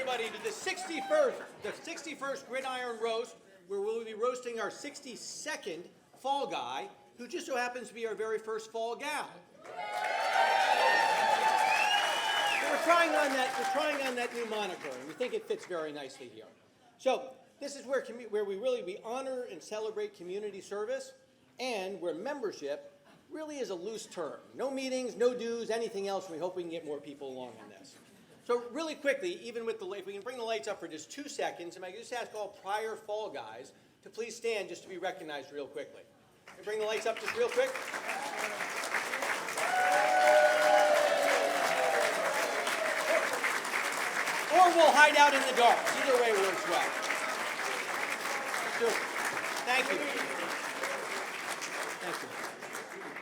everybody to the 61st Gridiron Roast, where we'll be roasting our 62nd Fall Guy, who just so happens to be our very first Fall Gal. So we're trying on that new moniker, and we think it fits very nicely here. So this is where we honor and celebrate community service, and where membership really is a loose term. No meetings, no dues, anything else. We hope we can get more people along on this. So really quickly, even with the light, if we can bring the lights up for just 2 seconds, and I can just ask all prior Fall Guys to please stand just to be recognized real quickly. Can we bring the lights up just real quick? Or we'll hide out in the dark. Either way works well. So, thank you. Thank you.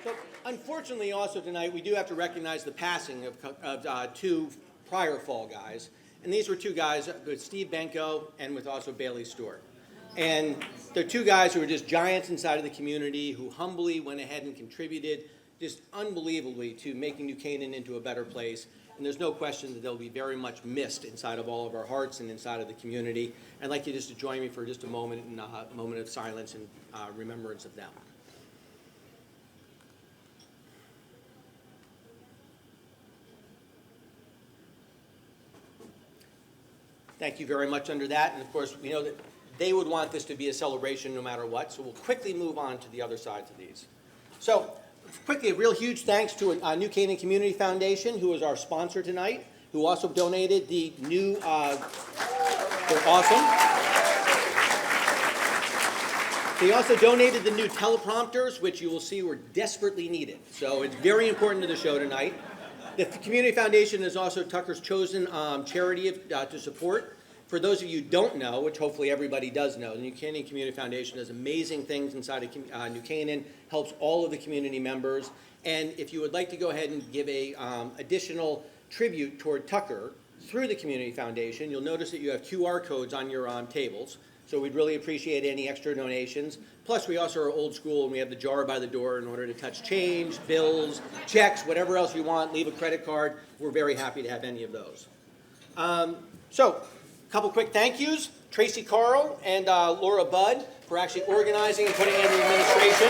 So, unfortunately, also tonight, we do have to recognize the passing of 2 prior Fall Guys. And these were 2 guys with Steve Benko and with also Bailey Stewart. And they're 2 guys who are just giants inside of the community, who humbly went ahead and contributed just unbelievably to making New Canaan into a better place. And there's no question that they'll be very much missed inside of all of our hearts and inside of the community. I'd like you just to join me for just a moment of silence and remembrance of them. Thank you very much under that. And of course, we know that they would want this to be a celebration no matter what. So we'll quickly move on to the other sides of these. So quickly, a real huge thanks to New Canaan Community Foundation, who is our sponsor tonight, who also donated the new, they're awesome. They also donated the new teleprompters, which you will see were desperately needed. So it's very important to the show tonight. The Community Foundation is also Tucker's chosen charity to support. For those of you who don't know, which hopefully everybody does know, the New Canaan Community Foundation does amazing things inside of New Canaan, helps all of the community members. And if you would like to go ahead and give a additional tribute toward Tucker through the Community Foundation, you'll notice that you have QR codes on your tables. So we'd really appreciate any extra donations. Plus, we also are old school, and we have the jar by the door in order to touch change, bills, checks, whatever else you want, leave a credit card. We're very happy to have any of those. So, a couple quick thank yous. Tracy Carl and Laura Budd for actually organizing and putting in the administration.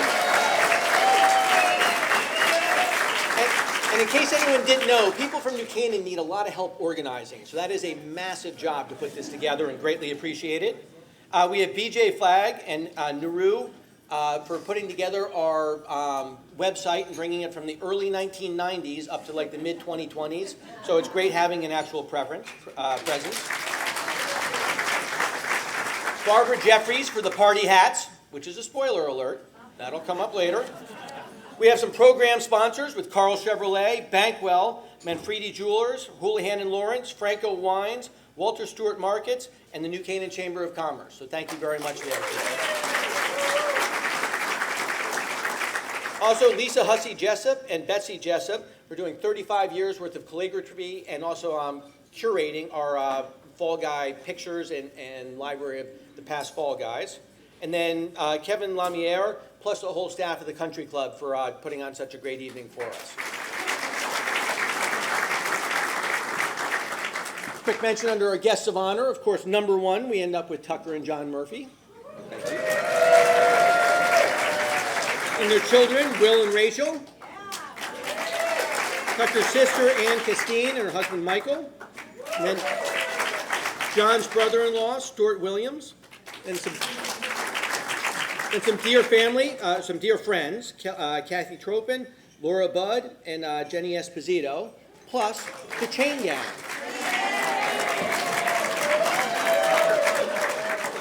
And in case anyone didn't know, people from New Canaan need a lot of help organizing. So that is a massive job to put this together, and greatly appreciate it. We have BJ Flagg and Naru for putting together our website and bringing it from the early 1990s up to like the mid-2020s. So it's great having an actual presence. Barbara Jeffries for the party hats, which is a spoiler alert. That'll come up later. We have some program sponsors with Carl Chevrolet, Bankwell, Manfredi Jewelers, Houlihan & Lawrence, Franco Wines, Walter Stewart Markets, and the New Canaan Chamber of Commerce. So thank you very much there. Also, Lisa Hussey Jessup and Betsy Jessup for doing 35 years worth of calligraphy and also curating our Fall Guy pictures and library of the past Fall Guys. And then Kevin Lamiere, plus the whole staff of the Country Club for putting on such a great evening for us. Quick mention under our guests of honor, of course, number 1, we end up with Tucker and John Murphy. Thank you. And their children, Will and Rachel. Tucker's sister, Ann Castine, and her husband, Michael. And then John's brother-in-law, Stuart Williams. And some dear family, some dear friends, Kathy Tropin, Laura Budd, and Jenny Esposito, plus the Chain Gang.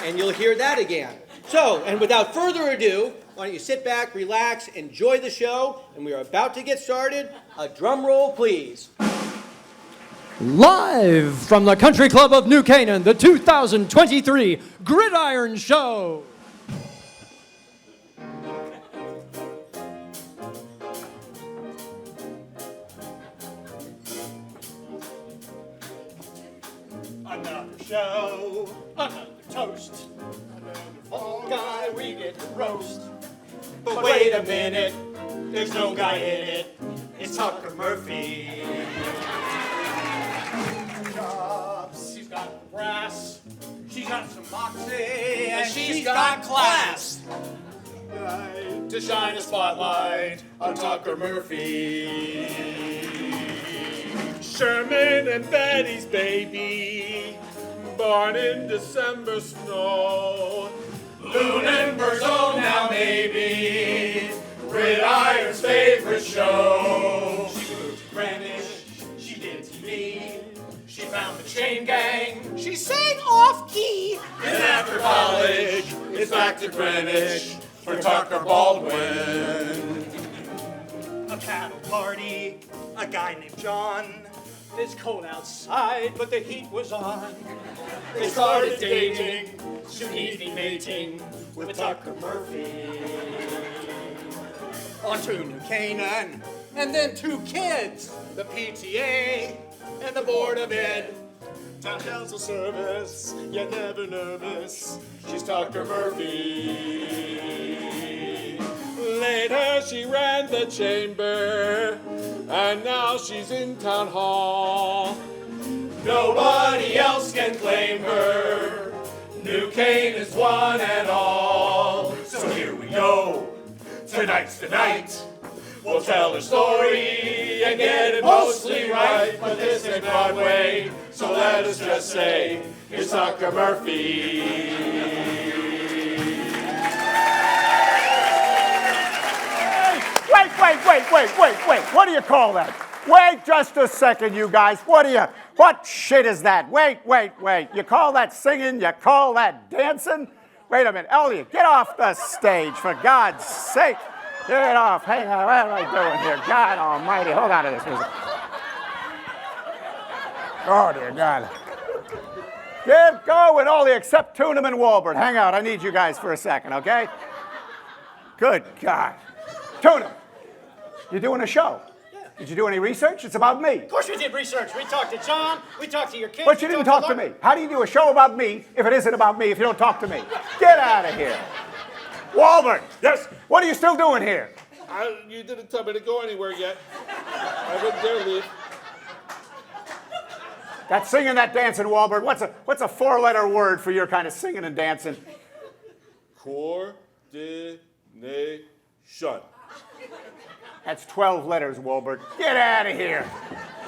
And you'll hear that again. So, and without further ado, why don't you sit back, relax, enjoy the show, and we are about to get started. A drum roll, please. Live from the Country Club of New Canaan, the 2023 Gridiron Show. Another show, another toast, another Fall Guy we get to roast. But wait a minute, there's no guy in it, it's Tucker Murphy. Jobs, he's got got some moxie, and she's got class. To shine a spotlight on Tucker Murphy. Sherman and Betty's baby, born in December snow. Lunenburg's own now maybe, Gridiron's favorite show. She moved to Greenwich, she did TV, she found the chain gang, she sang off-key. And after college, it's back to Greenwich for Tucker Baldwin. A cattle party, a guy named John. It's cold outside, but the heat was on. They started dating, soon he'd be mating with Tucker Murphy. On to New Canaan, and then 2 kids, the PTA and the Board of Ed. Town council service, yet never nervous, she's Tucker Murphy. Later she ran the chamber, and now she's in town hall. Nobody else can claim her, New Canaan's one and all. So here we go, tonight's the night. We'll tell her story and get it mostly right, but this ain't Broadway, so let us just say, here's Tucker Murphy. Wait. What do you call that? Wait just a second, you guys. What shit is that? Wait. You call that singing? You call that dancing? Wait a minute. Elliot, get off the stage, for God's sake. Get off. Hang on. What am I doing here? God almighty. Hold on to this music. Oh, dear God. Get going, all the except Toonham and Walbert. Hang out. I need you guys for a second, okay? Good God. Toonham, you're doing a show. Yeah. Did you do any research? It's about me. Of course we did research. We talked to John, we talked to your kids. But you didn't talk to me. How do you do a show about me if it isn't about me, if you don't talk to me? Get out of here. Walbert. Yes? What are you still doing here? You didn't tell me to go anywhere yet. I wouldn't dare leave. That singing, that dancing, Walbert. What's a 4-letter word for your kind of singing and dancing? Coordination. That's 12 letters, Walbert. Get out of here.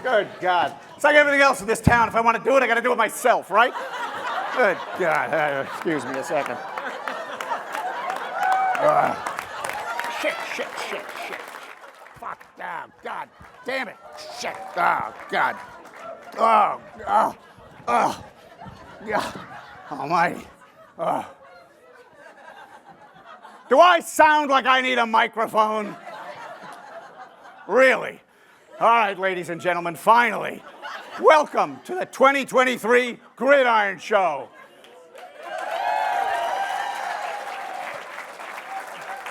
Good God. It's like everything else in this town. If I want to do it, I got to do it myself, right? Good God. Excuse me a second. Shit. Fuck. Oh, God damn it. Shit. Oh, God. Oh. God almighty. Do I sound like I need a microphone? Really? All right, ladies and gentlemen, finally, welcome to the 2023 Gridiron Show.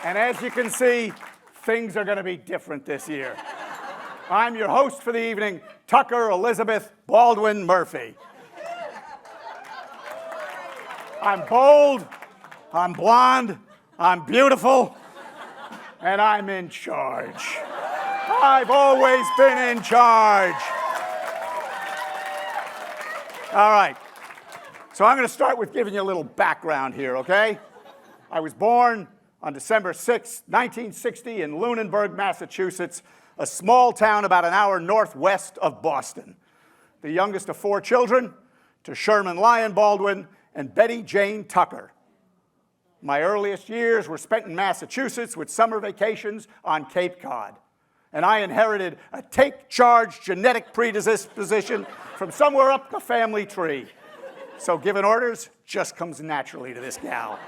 And as you can see, things are going to be different this year. I'm your host for the evening, Tucker Elizabeth Baldwin Murphy. I'm bold, I'm blonde, I'm beautiful, and I'm in charge. I've always been in charge. All right. So I'm going to start with giving you a little background here, okay? I was born on December 6, 1960 in Lunenburg, Massachusetts, a small town about an hour northwest of Boston. The youngest of 4 children, to Sherman Lyon Baldwin and Betty Jane Tucker. My earliest years were spent in Massachusetts with summer vacations on Cape Cod. And I inherited a take-charge genetic predisposition from somewhere up the family tree. So giving orders just comes naturally to this gal.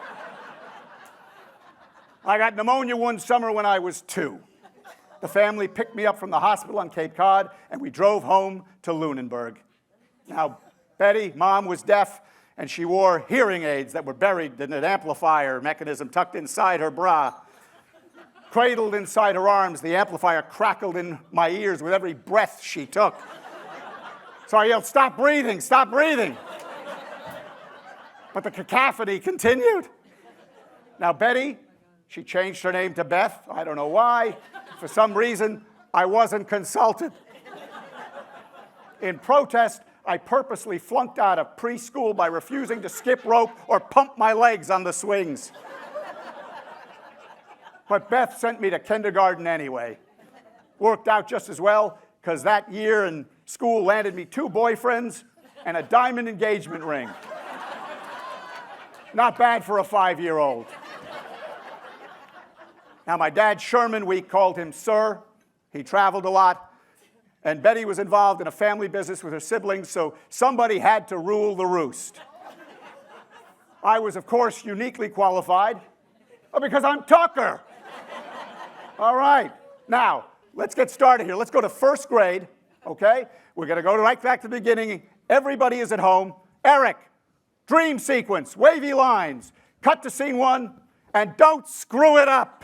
I got pneumonia one summer when I was 2. The family picked me up from the hospital on Cape Cod, and we drove home to Lunenburg. Now, Betty, Mom, was deaf, and she wore hearing aids that were buried in an amplifier mechanism tucked inside her bra. Cradled inside her arms, the amplifier crackled in my ears with every breath she took. So I yelled, "Stop breathing, stop breathing." But the cacophony continued. Now, Betty, she changed her name to Beth. I don't know why. For some reason, I wasn't consulted. In protest, I purposely flunked out of preschool by refusing to skip rope or pump my legs on the swings. But Beth sent me to kindergarten anyway. Worked out just as well, because that year in school landed me 2 boyfriends and a diamond engagement ring. Not bad for a 5-year-old. Now, my dad, Sherman, we called him Sir. He traveled a lot. And Betty was involved in a family business with her siblings, so somebody had to rule the roost. I was, of course, uniquely qualified, because I'm Tucker. All right. Now, let's get started here. Let's go to first grade, okay? We're going to go right back to the beginning. Everybody is at home. Eric, dream sequence, wavy lines. Cut to scene 1, and don't screw it up.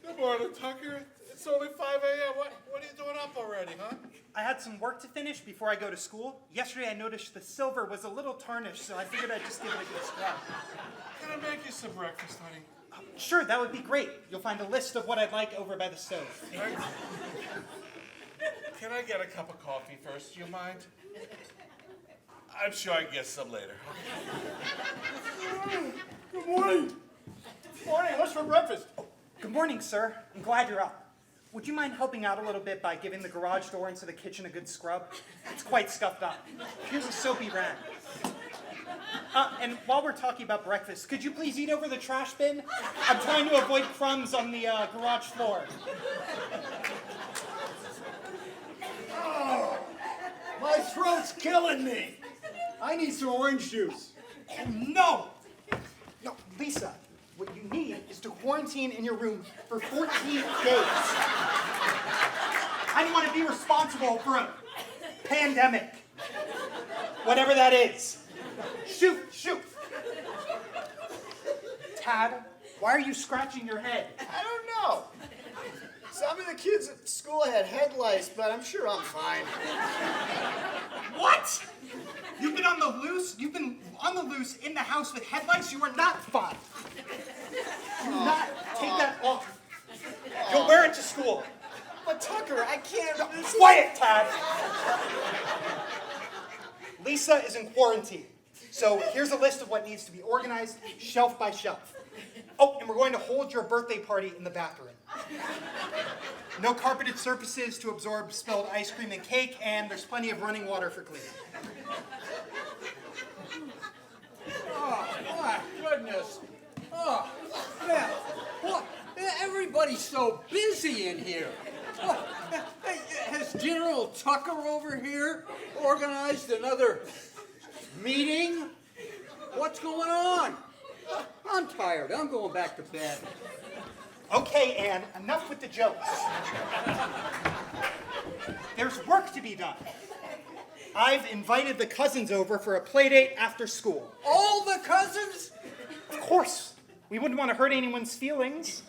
Good morning, Tucker. It's only 5 a.m. What are you doing up already, huh? I had some work to finish before I go to school. Yesterday I noticed the silver was a little tarnished, so I figured I'd just give it a good scrub. Can I make you some breakfast, honey? Sure, that would be great. You'll find a list of what I'd like over by the stove. Right. Can I get a cup of coffee first? Do you mind? I'm sure I can get some later. Good morning. Morning, what's for breakfast? Good morning, sir. I'm glad you're up. Would you mind helping out a little bit by giving the garage door into the kitchen a good scrub? It's quite scuffed up. Here's a soapy rag. And while we're talking about breakfast, could you please eat over the trash bin? I'm trying to avoid crumbs on the garage floor. Oh, my throat's killing me. I need some orange juice. Oh, no! No, Lisa, what you need is to quarantine in your room for 14 days. I don't want to be responsible for a pandemic. Whatever that is. Shoot! Tad, why are you scratching your head? I don't know. Some of the kids at school had head lice, but I'm sure I'm fine. What? You've been on the loose? You've been on the loose in the house with head lice? You are not fine. Do not take that off. You'll wear it to school. But Tucker, I can't. Quiet, Tad. Lisa is in quarantine. So here's a list of what needs to be organized, shelf by shelf. Oh, and we're going to hold your birthday party in the bathroom. No carpeted surfaces to absorb spilled ice cream and cake, and there's plenty of running water for cleaning. Oh, my goodness. Oh, man. What? Everybody's so busy in here. Oh, hey, has General Tucker over here organized another meeting? What's going on? I'm tired. I'm going back to bed. Okay, Anne, enough with the jokes. There's work to be done. I've invited the cousins over for a play date after school. All the cousins? Of course. We wouldn't want to hurt anyone's feelings.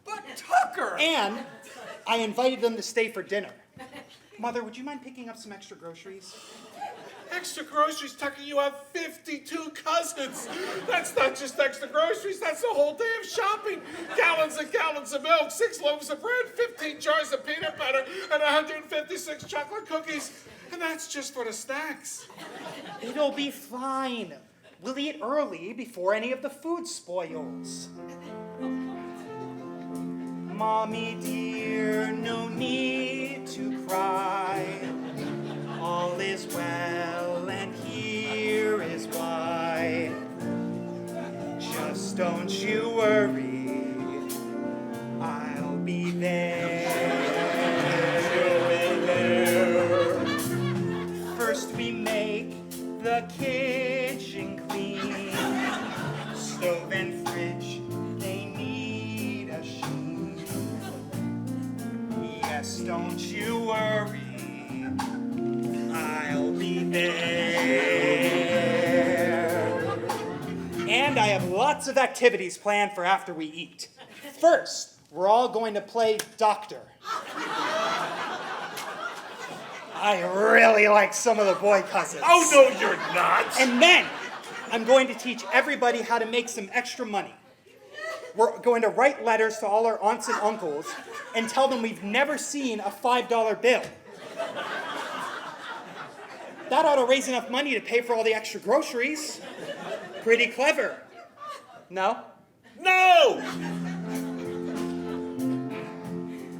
But Tucker! And I invited them to stay for dinner. Mother, would you mind picking up some extra groceries? Extra groceries, Tucker, you have 52 cousins. That's not just extra groceries, that's a whole day of shopping. Gallons and gallons of milk, 6 loaves of bread, 15 jars of peanut butter, and 156 chocolate cookies. And that's just for the snacks. It'll be fine. We'll eat early before any of the food spoils. Mommy dear, no need to cry. All is well, and here is why. Just don't you worry, I'll be there. First we make the kitchen clean. Stove and fridge, they need a sheen. Yes, don't you worry, I'll be there. And I have lots of activities planned for after we eat. First, we're all going to play doctor. I really like some of the boy cousins. Oh, no, you're not. And then I'm going to teach everybody how to make some extra money. We're going to write letters to all our aunts and uncles and tell them we've never seen a $5 bill. That ought to raise enough money to pay for all the extra groceries. Pretty clever. No? No!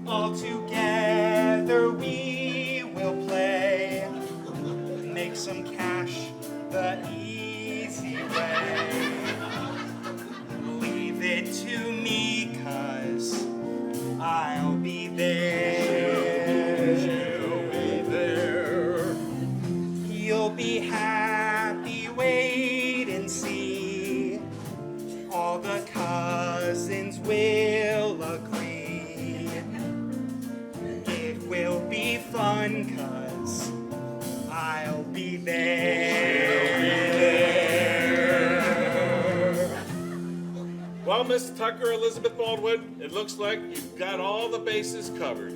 All together we will play, make some cash the easy way. Leave it to me, 'cause I'll be there. You'll be there. You'll be happy, wait and see. All the cousins will agree. It will be fun, 'cause I'll be there. Well, Miss Tucker, Elizabeth Baldwin, it looks like you've got all the bases covered.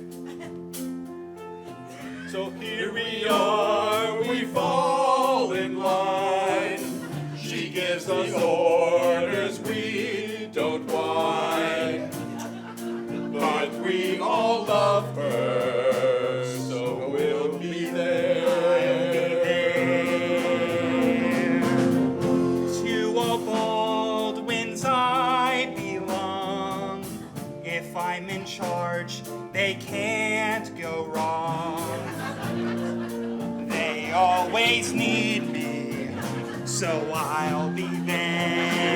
So here we are, we fall in line. She gives us orders, we don't whine. But we all love her, so we'll be there. To all Baldwins I belong. If I'm in charge, they can't go wrong. They always need me, so I'll be there.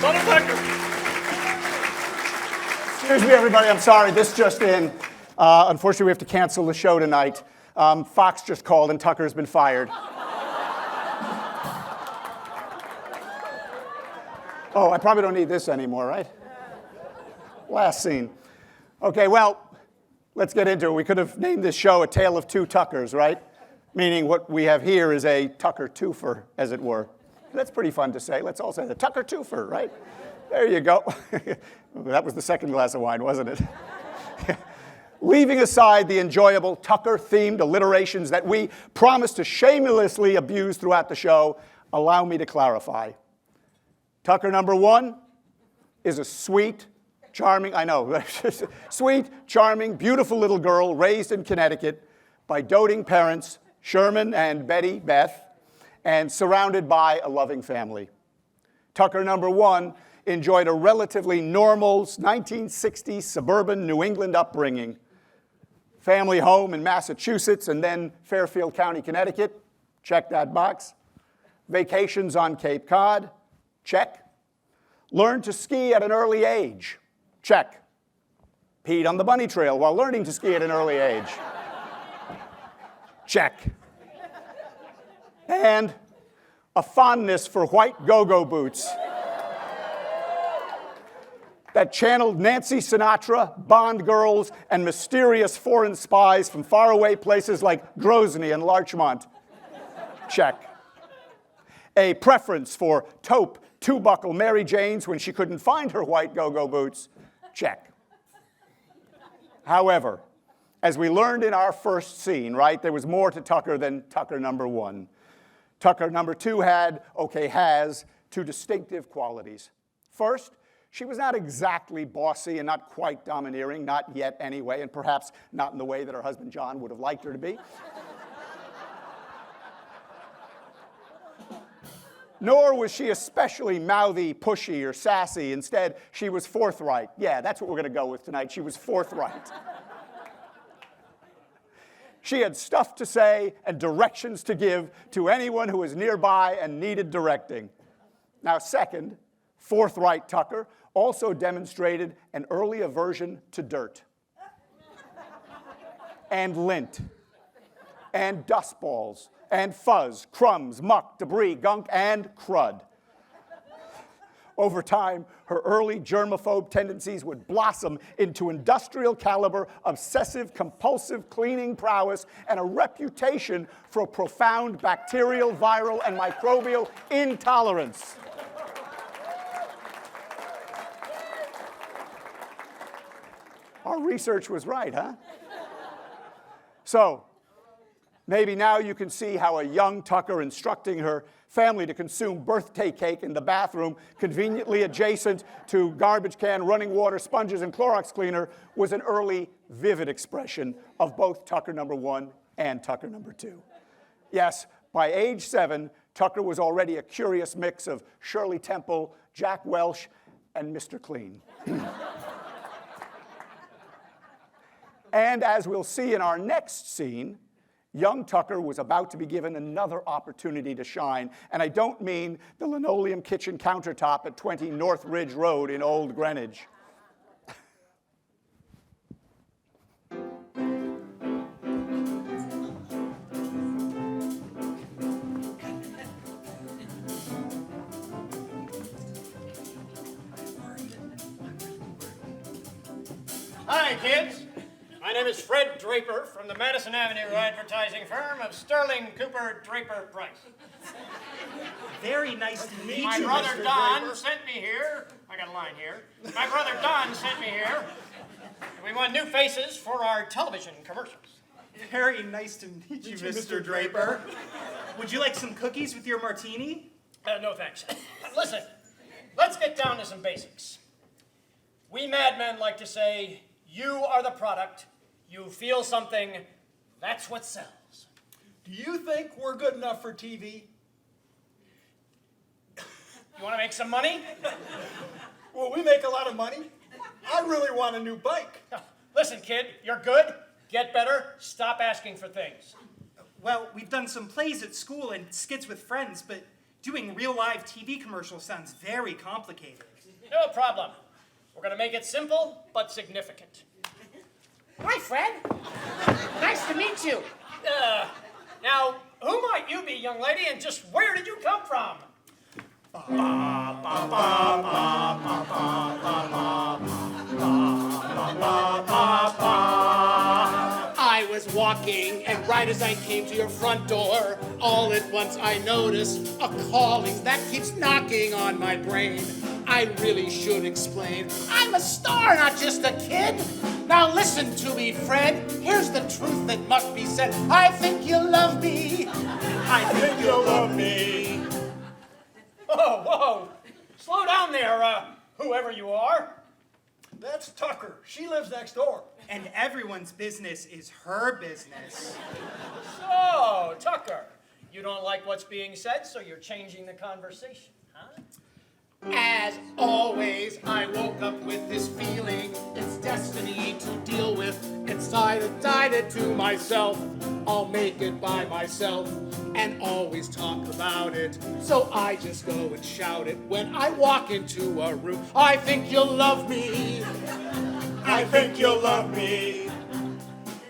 Donald Tucker. Excuse me, everybody. I'm sorry. This just in. Unfortunately, we have to cancel the show tonight. Fox just called, and Tucker's been fired. Oh, I probably don't need this anymore, right? Last scene. Okay, well, let's get into it. We could have named this show A Tale of Two Tuckers, right? Meaning what we have here is a Tucker twofer, as it were. That's pretty fun to say. Let's all say the Tucker twofer, right? There you go. That was the second glass of wine, wasn't it? Leaving aside the enjoyable Tucker-themed alliterations that we promise to shamelessly abuse throughout the show, allow me to clarify. Tucker number one is a sweet, charming, I know, sweet, charming, beautiful little girl raised in Connecticut by doting parents, Sherman and Betty Beth, and surrounded by a loving family. Tucker number one enjoyed a relatively normal 1960s suburban New England upbringing. Family home in Massachusetts and then Fairfield County, Connecticut. Check that box. Vacations on Cape Cod. Check. Learned to ski at an early age. Check. Peed on the bunny trail while learning to ski at an early age. Check. And a fondness for white go-go boots that channeled Nancy Sinatra, Bond girls, and mysterious foreign spies from faraway places like Grozny and Larchmont. Check. A preference for taupe, two-buckle Mary Janes when she couldn't find her white go-go boots. Check. However, as we learned in our first scene, right, there was more to Tucker than Tucker number one. Tucker number two has two distinctive qualities. First, she was not exactly bossy and not quite domineering, not yet anyway, and perhaps not in the way that her husband John would have liked her to be. Nor was she especially mouthy, pushy, or sassy. Instead, she was forthright. Yeah, that's what we're going to go with tonight. She was forthright. She had stuff to say and directions to give to anyone who was nearby and needed directing. Now, second, forthright Tucker also demonstrated an early aversion to dirt and lint and dust balls and fuzz, crumbs, muck, debris, gunk, and crud. Over time, her early germaphobe tendencies would blossom into industrial caliber, obsessive, compulsive cleaning prowess, and a reputation for profound bacterial, viral, and microbial intolerance. Well, research was right, huh? So, maybe now you can see how a young Tucker instructing her family to consume birthday cake in the bathroom, conveniently adjacent to garbage can, running water, sponges, and Clorox cleaner, was an early, vivid expression of both Tucker number 1 and Tucker number 2. Yes, by age 7, Tucker was already a curious mix of Shirley Temple, Jack Welch, and Mr. Clean. And as we'll see in our next scene, young Tucker was about to be given another opportunity to shine, and I don't mean the linoleum kitchen countertop at 20 North Ridge Road in Old Greenwich. Hi, kids. My name is Fred Draper from the Madison Avenue advertising firm of Sterling Cooper Draper Price. Very nice to meet My you, brother Mr. Don Draper. sent me here. I got a line here. My brother Don sent me here. We want new faces for our television commercials. Very nice to meet you, Mr. Draper. Would you like some cookies with your martini? No, thanks. Listen, let's get down to some basics. We madmen like to say, you are the product, you feel something, that's what sells. Do you think we're good enough for TV? You want to make some money? Well, we make a lot of money. I really want a new bike. Listen, kid, you're good, get better, stop asking for things. Well, we've done some plays at school and skits with friends, but doing real live TV commercials sounds very complicated. No problem. We're going to make it simple, but significant. Hi, Fred. Nice to meet you. Now, who might you be, young lady, and just where did you come from? I was walking, and right as I came to your front door, all at once I noticed a calling that keeps knocking on my brain. I really should explain. I'm a star, not just a kid. Now listen to me, Fred. Here's the truth that must be said. I think you love me. I think you love me. Whoa, whoa. Slow down there, whoever you are. That's Tucker. She lives next door. And everyone's business is her business. So, Tucker, you don't like what's being said, so you're changing the conversation, huh? As always, I woke up with this feeling it's destiny to deal with. Inside, I decided to myself, I'll make it by myself and always talk about it. So I just go and shout it when I walk into a room. I think you'll love me. I think you'll love me.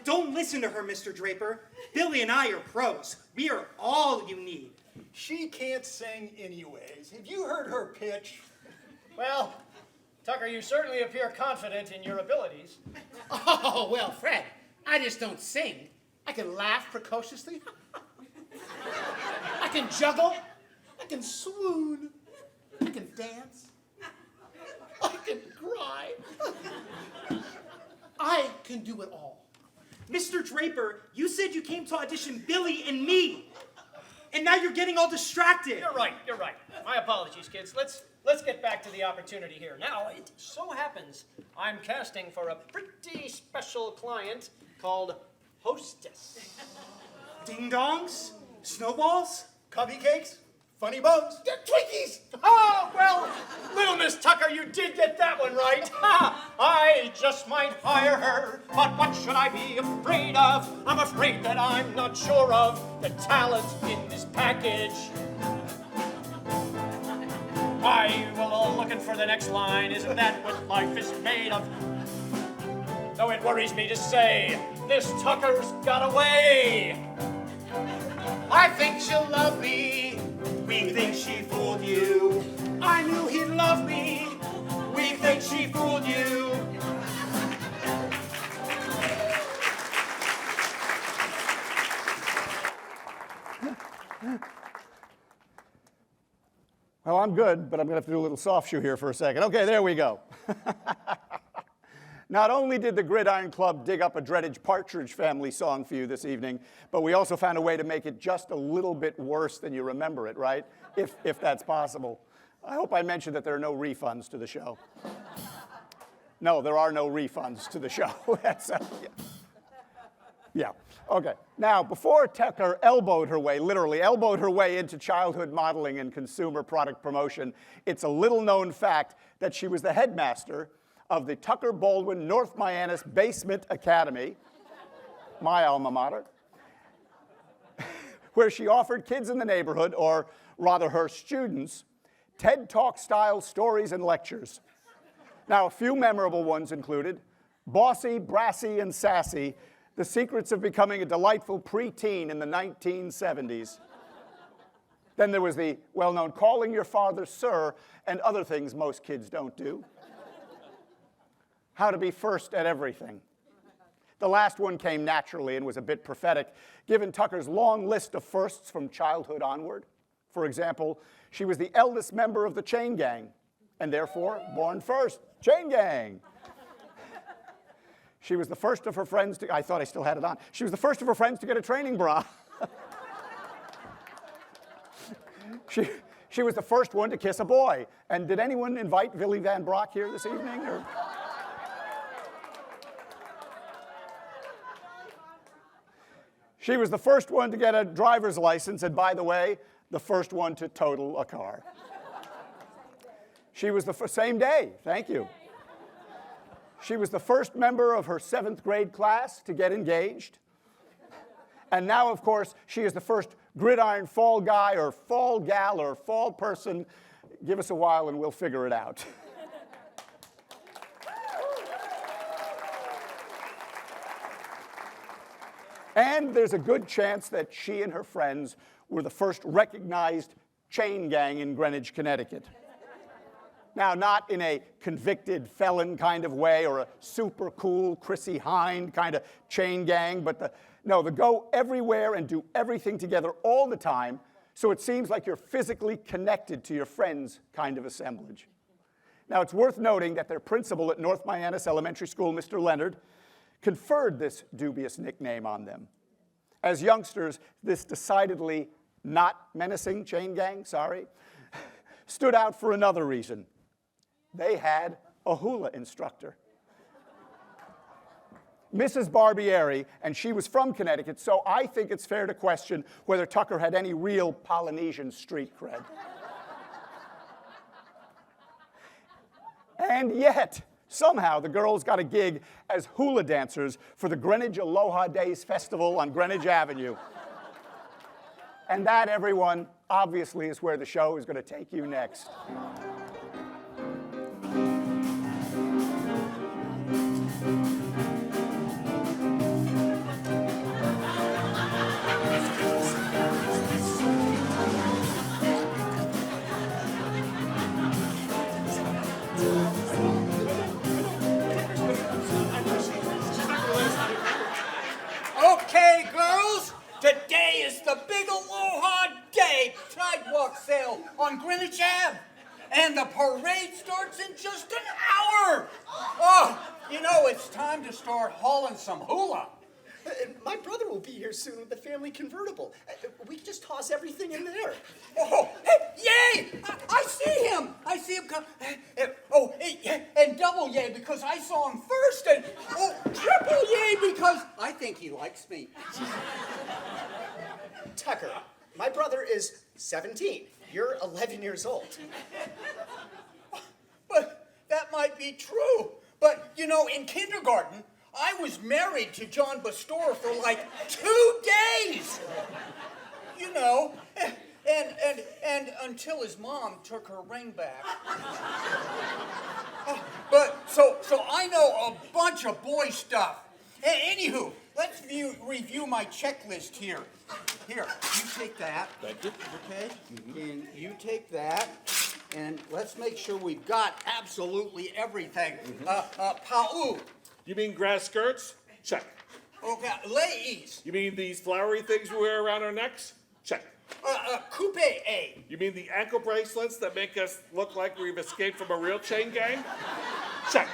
Don't listen to her, Mr. Draper. Billy and I are pros. We are all you need. She can't sing anyways. Have you heard her pitch? Well, Tucker, you certainly appear confident in your abilities. Oh, well, Fred, I just don't sing. I can laugh precociously. I can juggle. I can swoon. I can dance. I can cry. I can do it all. Mr. Draper, you said you came to audition Billy and me. And now you're getting all distracted. You're right, you're right. My apologies, kids. Let's get back to the opportunity here. Now, it so happens I'm casting for a pretty special client called Hostess. Ding-dongs? Snowballs? Cubby cakes? Funny bones? Twinkies! Oh, well, little Miss Tucker, you did get that one right. Ha! I just might hire her, but what should I be afraid of? I'm afraid that I'm not sure of the talent in this package. Why, we're all looking for the next line. Isn't that what life is made of? Though it worries me to say, this Tucker's got away. I think she'll love me. We think she fooled you. I knew he'd love me. We think she fooled you. Well, I'm good, but I'm going to have to do a little soft shoe here for a second. Okay, there we go. Not only did the Gridiron Club dig up a Dreadage Partridge Family song for you this evening, but we also found a way to make it just a little bit worse than you remember it, right? If that's possible. I hope I mentioned that there are no refunds to the show. No, there are no refunds to the show. Yeah. Okay. Now, before Tucker literally elbowed her way into childhood modeling and consumer product promotion, it's a little-known fact that she was the headmaster of the Tucker Baldwin North Mianus Basement Academy, my alma mater, where she offered kids in the neighborhood, or rather her students, TED Talk-style stories and lectures. Now, a few memorable ones included Bossy, Brassy, and Sassy, The Secrets of Becoming a Delightful Preteen in the 1970s. Then there was the well-known Calling Your Father Sir and other things most kids don't do. How to be first at everything. The last one came naturally and was a bit prophetic, given Tucker's long list of firsts from childhood onward. For example, she was the eldest member of the chain gang, and therefore born first. Chain gang. She was the first of her friends to, I thought I still had it on. She was the first of her friends to get a training bra. She was the first one to kiss a boy. And did anyone invite Willy Van Brock here this evening? Or? She was the first one to get a driver's license, and by the way, the first one to total a car. She was the same day, thank you. She was the first member of her 7th grade class to get engaged. And now, of course, she is the first Gridiron fall guy or fall gal or fall person. Give us a while and we'll figure it out. And there's a good chance that she and her friends were the first recognized chain gang in Greenwich, Connecticut. Now, not in a convicted felon kind of way or a super cool Chrissy Hind kind of chain gang, but the go everywhere and do everything together all the time, so it seems like you're physically connected to your friends kind of assemblage. Now, it's worth noting that their principal at North Mianus Elementary School, Mr. Leonard, conferred this dubious nickname on them. As youngsters, this decidedly not menacing chain gang, stood out for another reason. They had a hula instructor. Mrs. Barbieri, and she was from Connecticut, so I think it's fair to question whether Tucker had any real Polynesian street cred. And yet, somehow, the girls got a gig as hula dancers for the Greenwich Aloha Days Festival on Greenwich Avenue. And that, everyone, obviously is where the show is going to take you next. Okay, girls, today is the big Aloha Day sidewalk sale on Greenwich Ave. And the parade starts in just an hour. Oh, it's time to start hauling some hula. My brother will be here soon with the family convertible. We can just toss everything in there. Oh, hey, yay! I see him. I see him come. Oh, hey, and double yay because I saw him first, and triple yay because I think he likes me. Tucker, my brother is 17. You're 11 years old. But that might be true. But, in kindergarten, I was married to John Bastor for like 2 days. And until his mom took her ring back. But so I know a bunch of boy stuff. Anywho, let's review my checklist here. Here, you take that. Okay? And you take that. And let's make sure we've got absolutely everything. Pa'u. You mean grass skirts? Check. Okay, leis. You mean these flowery things we wear around our necks? Check. Coupe A. You mean the ankle bracelets that make us look like we've escaped from a real chain gang? Check.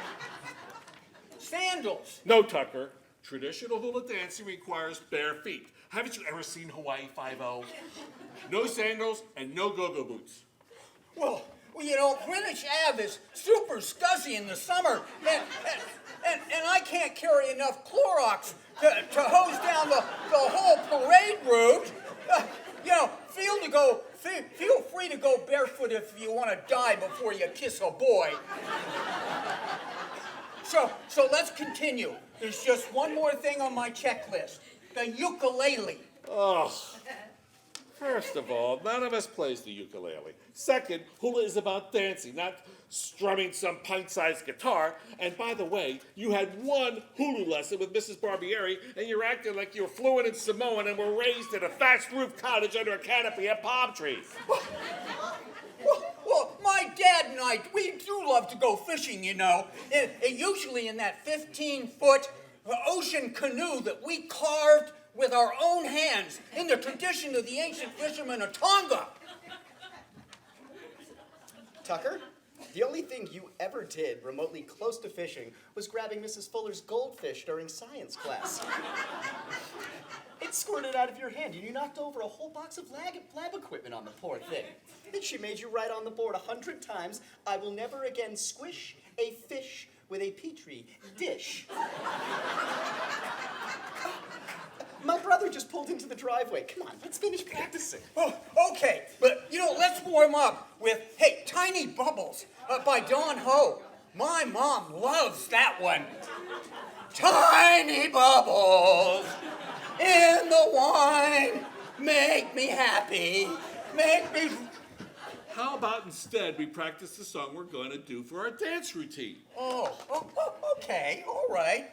sandals. No, Tucker. Traditional hula dancing requires bare feet. Haven't you ever seen Hawaii 5-0? No sandals and no go-go boots. Well, you know, Greenwich Ave is super scuzzy in the summer, and I can't carry enough Clorox to hose down the whole parade route. You know, feel free to go barefoot if you want to die before you kiss a boy. So let's continue. There's just one more thing on my checklist. The ukulele. Oh. First of all, none of us plays the ukulele. Second, hula is about dancing, not strumming some pint-sized guitar. And by the way, you had one hula lesson with Mrs. Barbieri, and you're acting like you're fluent in Samoan and were raised in a thatched-roof cottage under a canopy of palm trees. Well, my dad and I, we do love to go fishing, you know. And usually in that 15-foot ocean canoe that we carved with our own hands in the tradition of the ancient fishermen of Tonga. Tucker, the only thing you ever did remotely close to fishing was grabbing Mrs. Fuller's goldfish during science class. It squirted out of your hand, and you knocked over a whole box of lab equipment on the poor thing. Then she made you write on the board 100 times, "I will never again squish a fish with a petri dish." My brother just pulled into the driveway. Come on, let's finish practicing. Oh, okay, but, you know, let's warm up with, hey, Tiny Bubbles by Don Ho. My mom loves that one. Tiny bubbles in the wine make me happy, make me... How about instead we practice the song we're going to do for our dance routine? Okay, all right.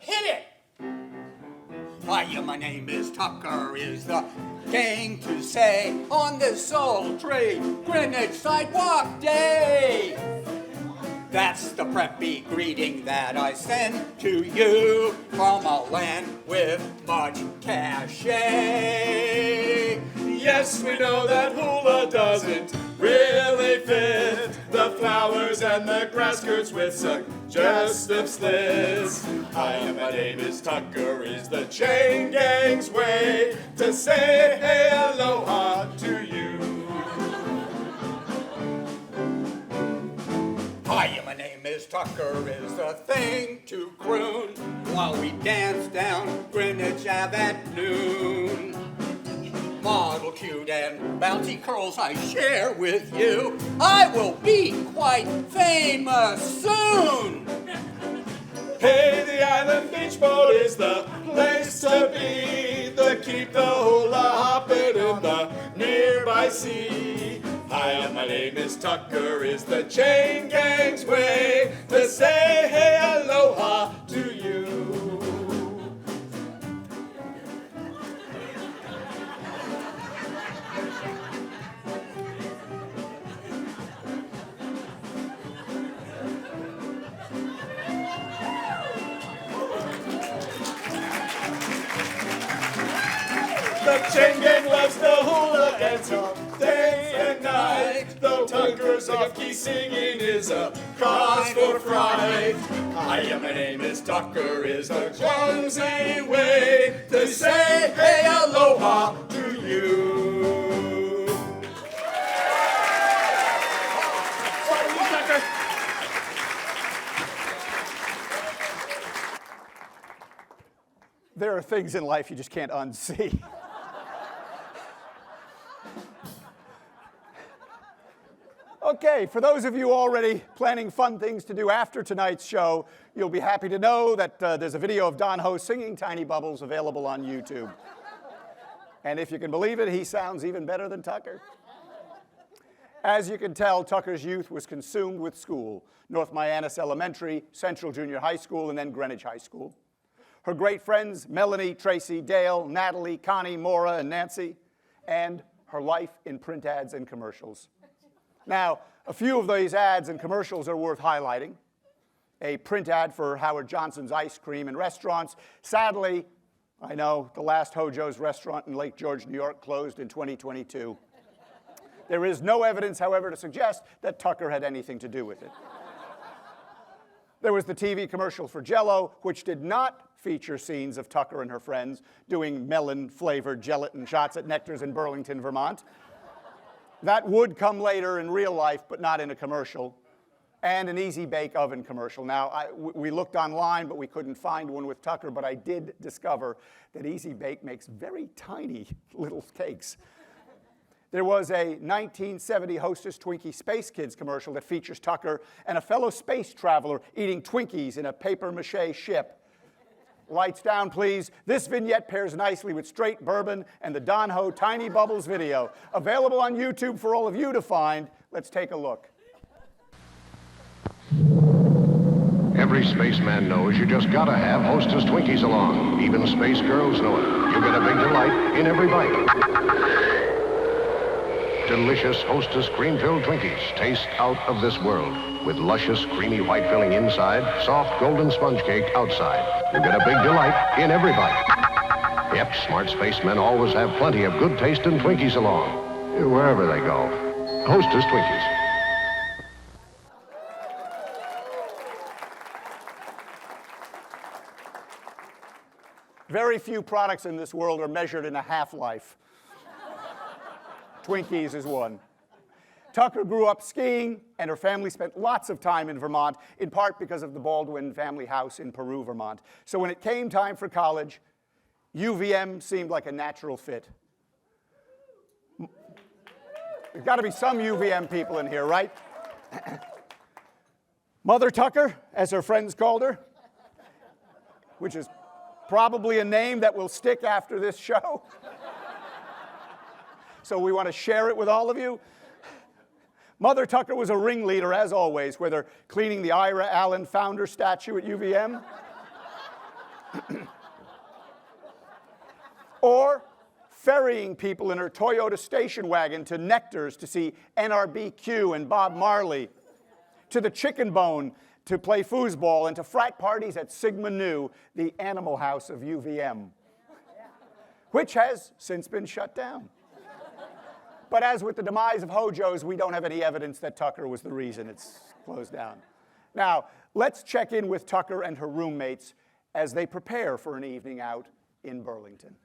Hit it. Hiya, my name is Tucker, is the thing to say on this sultry Greenwich sidewalk day. That's the preppy greeting that I send to you from a land with much cachet. Yes, we know that hula doesn't really fit the flowers and the grass skirts with suggestive slits. Hi, my name is Tucker, is the chain gang's way to say hey aloha to you. Hi, my name is Tucker, is the thing to croon while we dance down Greenwich Ave at noon. Model cute and bouncy curls I share with you. I will be quite famous soon. Hey, the island beach boat is the place to be. Keep the hula hopping in the nearby sea. Hi, my name is Tucker, is the chain gang's way to say hey aloha to you. The chain gang loves the hula dance all day and night. Though Tucker's off-key singing is a cause for fright. Hi, my name is Tucker, is the clumsy way to say hey aloha to you. Sorry, Tucker. There are things in life you just can't unsee. Okay, for those of you already planning fun things to do after tonight's show, you'll be happy to know that there's a video of Don Ho singing Tiny Bubbles available on YouTube. And if you can believe it, he sounds even better than Tucker. As you can tell, Tucker's youth was consumed with school. North Mianus Elementary, Central Junior High School, and then Greenwich High School. Her great friends, Melanie, Tracy, Dale, Natalie, Connie, Maura, and Nancy, and her life in print ads and commercials. Now, a few of these ads and commercials are worth highlighting. A print ad for Howard Johnson's Ice Cream and Restaurants. Sadly, I know the last Hojo's restaurant in Lake George, New York closed in 2022. There is no evidence, however, to suggest that Tucker had anything to do with it. There was the TV commercial for Jell-O, which did not feature scenes of Tucker and her friends doing melon-flavored gelatin shots at Nectar's in Burlington, Vermont. That would come later in real life, but not in a commercial. And an Easy Bake Oven commercial. Now, we looked online, but we couldn't find one with Tucker, but I did discover that Easy Bake makes very tiny little cakes. There was a 1970 Hostess Twinkie Space Kids commercial that features Tucker and a fellow space traveler eating Twinkies in a papier-mâché ship. Lights down, please. This vignette pairs nicely with Straight Bourbon and the Don Ho Tiny Bubbles video. Available on YouTube for all of you to find. Let's take a look. Every spaceman knows you just gotta have Hostess Twinkies along. Even space girls know it. You get a big delight in every bite. Delicious Hostess cream-filled Twinkies taste out of this world. With luscious, creamy white filling inside, soft golden sponge cake outside. You get a big delight in every bite. Yep, smart spacemen always have plenty of good tasting Twinkies along, wherever they go. Hostess Twinkies. Very few products in this world are measured in a half-life. Twinkies is one. Tucker grew up skiing, and her family spent lots of time in Vermont, in part because of the Baldwin family house in Peru, Vermont. So when it came time for college, UVM seemed like a natural fit. There's got to be some UVM people in here, right? Mother Tucker, as her friends called her, which is probably a name that will stick after this show. So we want to share it with all of you. Mother Tucker was a ringleader, as always, whether cleaning the Ira Allen founder statue at UVM or ferrying people in her Toyota station wagon to Nectar's to see NRBQ and Bob Marley, to the Chicken Bone to play foosball, and to frat parties at Sigma Nu, the animal house of UVM, which has since been shut down. But as with the demise of Hojo's, we don't have any evidence that Tucker was the reason it's closed down. Now, let's check in with Tucker and her roommates as they prepare for an evening out in Burlington.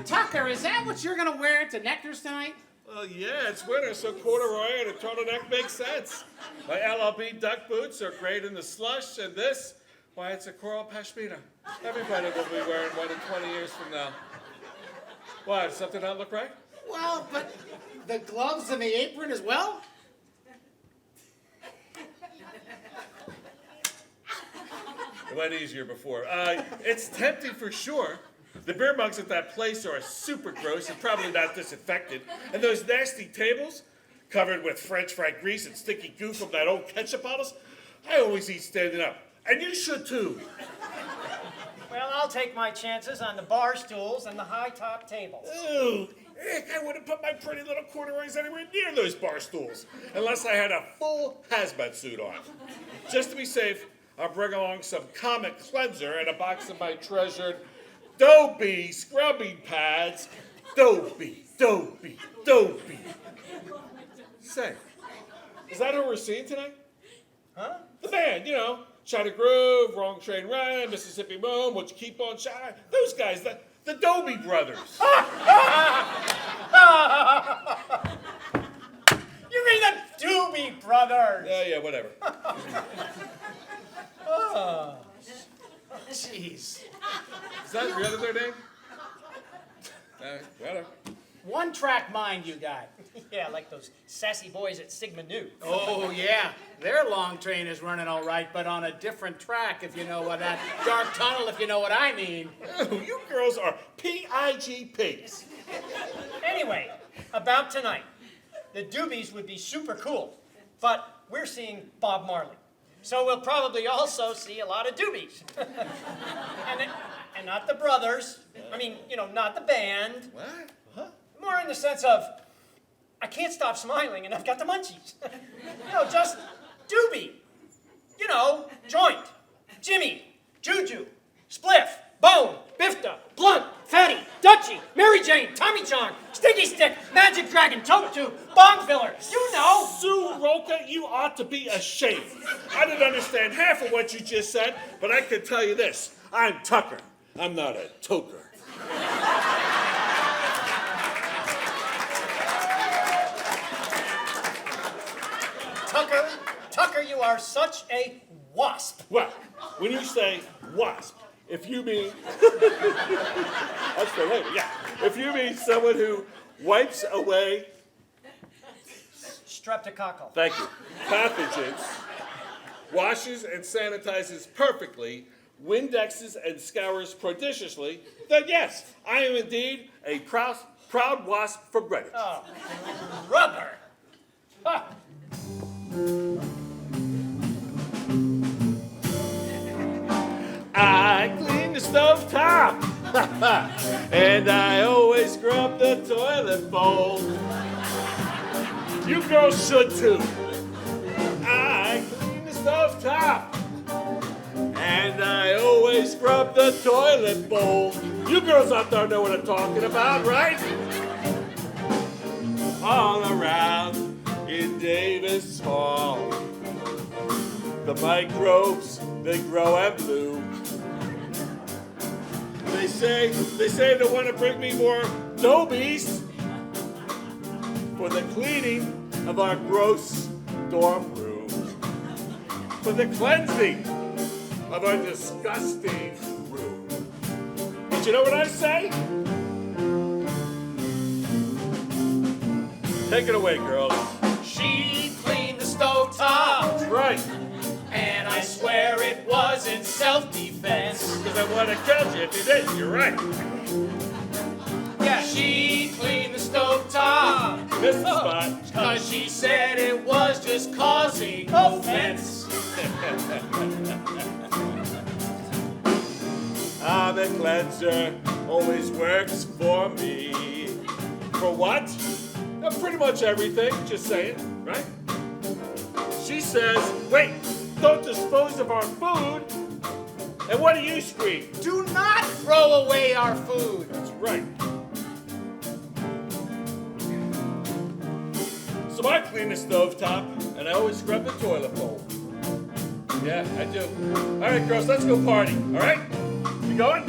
Tucker, is that what you're gonna wear to Nectar's tonight? Well, yeah, it's winter, so corduroy and a turtleneck makes sense. My LLB duck boots are great in the slush, and this, why, it's a coral pashmina. Everybody will be wearing one in 20 years from now. Why, does something not look right? Well, but the gloves and the apron as well? It went easier before. It's tempting for sure. The beer mugs at that place are super gross and probably not disinfected. And those nasty tables, covered with French fry grease and sticky goo from that old ketchup bottles, I always eat standing up. And you should too. Well, I'll take my chances on the bar stools and the high-top tables. Ooh, heck, I wouldn't put my pretty little corduroys anywhere near those bar stools unless I had a full hazmat suit on. Just to be safe, I'll bring along some Comet cleanser and a box of my treasured Dopey scrubbing pads. Dopey. Say, is that who we're seeing tonight? Huh? The band, you know, China Grove, Wrong Train Ryan, Mississippi Moon, Won't You Keep On Shining? Those guys, the Dobie brothers. You mean the Doobie Brothers? Yeah, whatever. Oh, jeez. Is that really their name? Whatever. One-track mind you got. Yeah, like those sassy boys at Sigma Nu. Oh, yeah. Their long train is running all right, but on a different track, if you know what that dark tunnel, if you know what I mean. Ooh, you girls are P.I.G. pigs. Anyway, about tonight. The Doobies would be super cool, but we're seeing Bob Marley. So we'll probably also see a lot of Doobies. and not the brothers. I mean, you know, not the band. What? Huh? More in the sense of, I can't stop smiling and I've got the munchies. You know, just doobie. You know, joint. Jimmy, Juju, Spliff, Bone, Bifta, Blunt, Fatty, Dutchie, Mary Jane, Tommy John, Sticky Stick, Magic Dragon, Toke Tube, Bong Filler. You know. Sue Roca, you ought to be ashamed. I didn't understand half of what you just said, but I can tell you this. I'm Tucker. I'm not a toker. Tucker, you are such a wasp. Well, when you say wasp, if you mean... That's for later, yeah. If you mean someone who wipes away... Streptococcal. Thank you. Pathogens, washes and sanitizes perfectly, Windexes and scours prodigiously, then yes, I am indeed a proud wasp from Greenwich. Oh, rubber. Ah. I clean the stove top, and I always scrub the toilet bowl. You girls should too. I clean the stove top, and I always scrub the toilet bowl. You girls out there know what I'm talking about, right? All around in Davis Hall, the microbes, they grow and bloom. They say they want to bring me more dobies for the cleaning of our gross dorm rooms, for the cleansing of our disgusting room. But you know what I say? Take it away, girls. She cleaned the stovetop. That's right. And I swear it was in self-defense. Because I want to catch you if you didn't. You're right. Yeah, she cleaned the stovetop. Missed the spot. Because she said it was just causing offense. The cleanser always works for me. For what? Pretty much everything, just saying, right? She says, wait, don't dispose of our food. And what do you scream? Do not throw away our food. That's right. So I clean the stovetop, and I always scrub the toilet bowl. Yeah, I do. All right, girls, let's go party, all right? You going?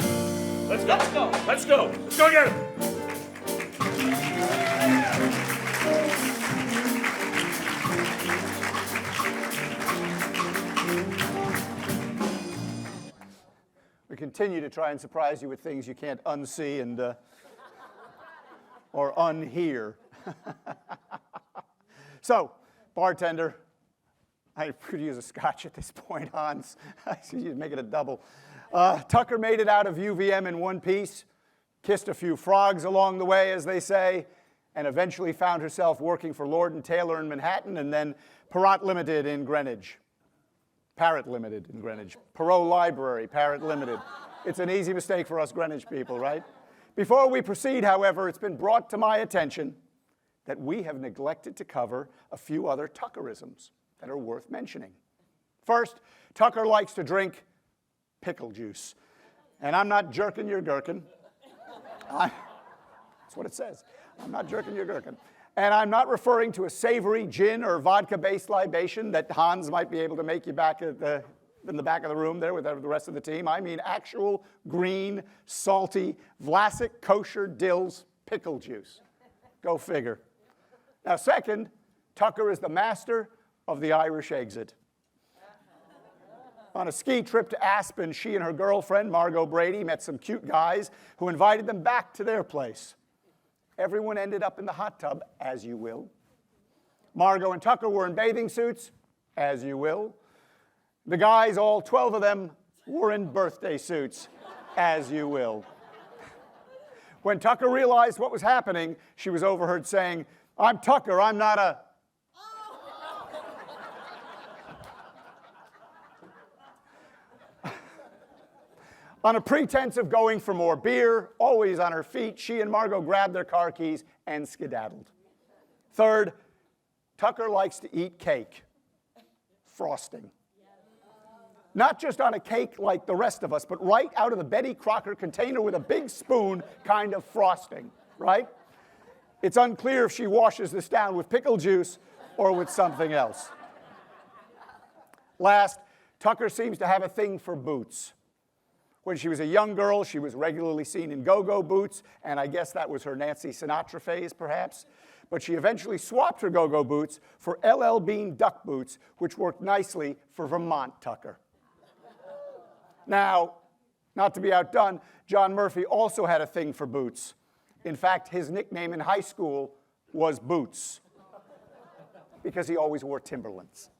Let's go. Let's go. Let's go. Let's go get him. We continue to try and surprise you with things you can't unsee and or unhear. So, bartender, I could use a scotch at this point, Hans. I see you make it a double. Tucker made it out of UVM in one piece, kissed a few frogs along the way, as they say, and eventually found herself working for Lord & Taylor in Manhattan and then Parrot Limited in Greenwich. Parrot Limited in Greenwich. Perot Library, Parrot Limited. It's an easy mistake for us Greenwich people, right? Before we proceed, however, it's been brought to my attention that we have neglected to cover a few other Tuckerisms that are worth mentioning. First, Tucker likes to drink pickle juice. And I'm not jerking your gherkin. That's what it says. I'm not jerking your gherkin. And I'm not referring to a savory gin or vodka-based libation that Hans might be able to make you back in the back of the room there with the rest of the team. I mean actual green, salty, Vlasic kosher Dills pickle juice. Go figure. Now, second, Tucker is the master of the Irish exit. On a ski trip to Aspen, she and her girlfriend, Margot Brady, met some cute guys who invited them back to their place. Everyone ended up in the hot tub, as you will. Margot and Tucker were in bathing suits, as you will. The guys, all 12 of them, were in birthday suits, as you will. When Tucker realized what was happening, she was overheard saying, "I'm Tucker, I'm not a..." On a pretense of going for more beer, always on her feet, she and Margot grabbed their car keys and skedaddled. Third, Tucker likes to eat cake. Frosting. Not just on a cake like the rest of us, but right out of the Betty Crocker container with a big spoon kind of frosting, right? It's unclear if she washes this down with pickle juice or with something else. Last, Tucker seems to have a thing for boots. When she was a young girl, she was regularly seen in go-go boots, and I guess that was her Nancy Sinatra phase, perhaps. But she eventually swapped her go-go boots for LL Bean duck boots, which worked nicely for Vermont Tucker. Now, not to be outdone, John Murphy also had a thing for boots. In fact, his nickname in high school was Boots, because he always wore Timberlands.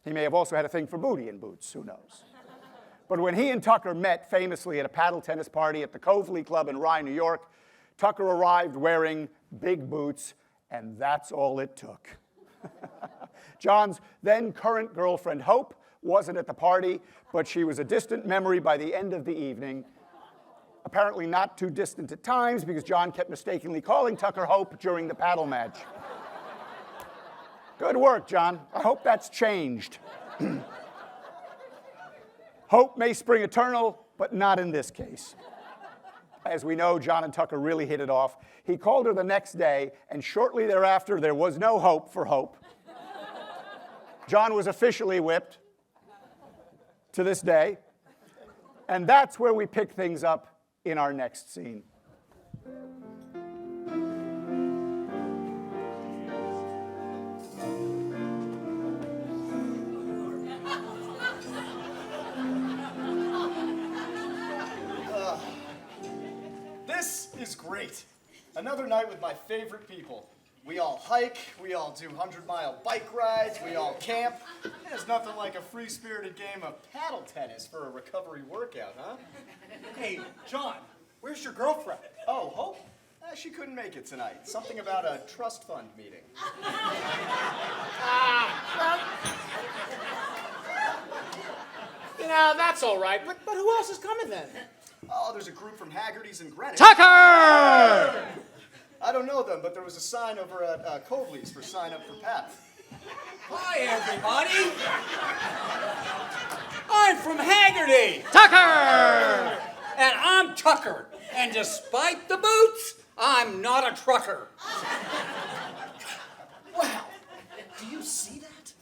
He may have also had a thing for booty in boots, who knows. But when he and Tucker met famously at a paddle tennis party at the Coveley Club in Rye, New York, Tucker arrived wearing big boots, and that's all it took. John's then current girlfriend, Hope, wasn't at the party, but she was a distant memory by the end of the evening. Apparently not too distant at times, because John kept mistakenly calling Tucker Hope during the paddle match. Good work, John. I hope that's changed. Hope may spring eternal, but not in this case. As we know, John and Tucker really hit it off. He called her the next day, and shortly thereafter, there was no hope for Hope. John was officially whipped to this day, and that's where we pick things up in our next scene. This is great. Another night with my favorite people. We all hike, we all do 100-mile bike rides, we all camp. There's nothing like a free-spirited game of paddle tennis for a recovery workout, huh? Hey, John, where's your girlfriend? Oh, Hope? She couldn't make it tonight. Something about a trust fund meeting. You know, that's all right. But who else is coming then? Oh, there's a group from Haggerty's in Greenwich. Tucker! I don't know them, but there was a sign over at Coveley's for sign up for paddle. Hi, everybody. I'm from Haggerty. Tucker! And I'm Tucker. And despite the boots, I'm not a trucker. Wow, do you see that?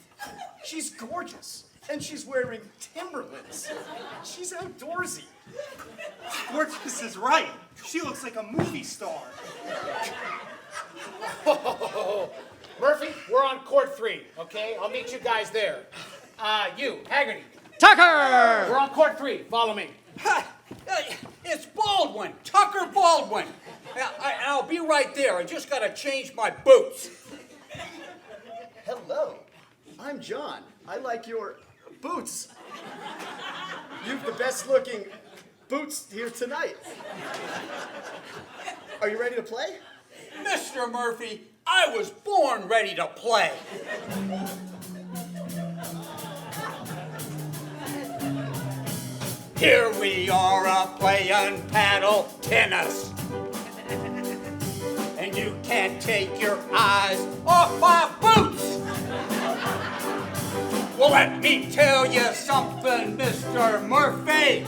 She's gorgeous, and she's wearing Timberlands. She's outdoorsy. Gorgeous is right. She looks like a movie star. Murphy, we're on court 3, okay? I'll meet you guys there. You, Haggerty, Tucker! we're on court 3. Follow me. It's Baldwin, Tucker Baldwin. I'll be right there. I just got to change my boots. Hello, I'm John. I like your boots. You've the best looking boots here tonight. Are you ready to play? Mr. Murphy, I was born ready to play. Here we are a-playin' paddle tennis. And you can't take your eyes off my boots. Well, let me tell you something, Mr. Murphy.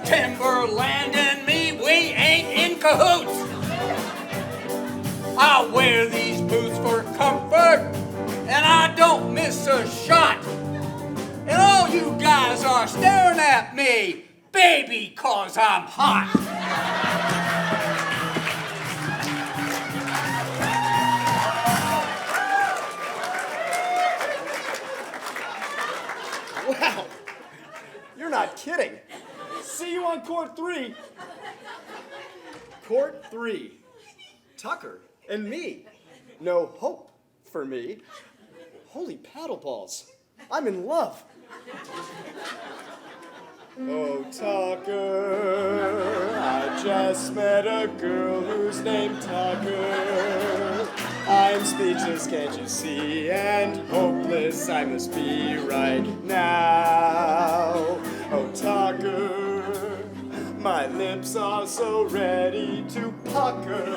Timberland and me, we ain't in cahoots. I wear these boots for comfort, and I don't miss a shot. And all you guys are staring at me, baby, 'cause I'm hot. Wow, you're not kidding. See you on court 3. Court 3. Tucker and me. No hope for me. Holy paddle balls. I'm in love. Oh, Tucker, I just met a girl who's named Tucker. I'm speechless, can't you see, and hopeless I must be right now. Oh, Tucker, my lips are so ready to pucker.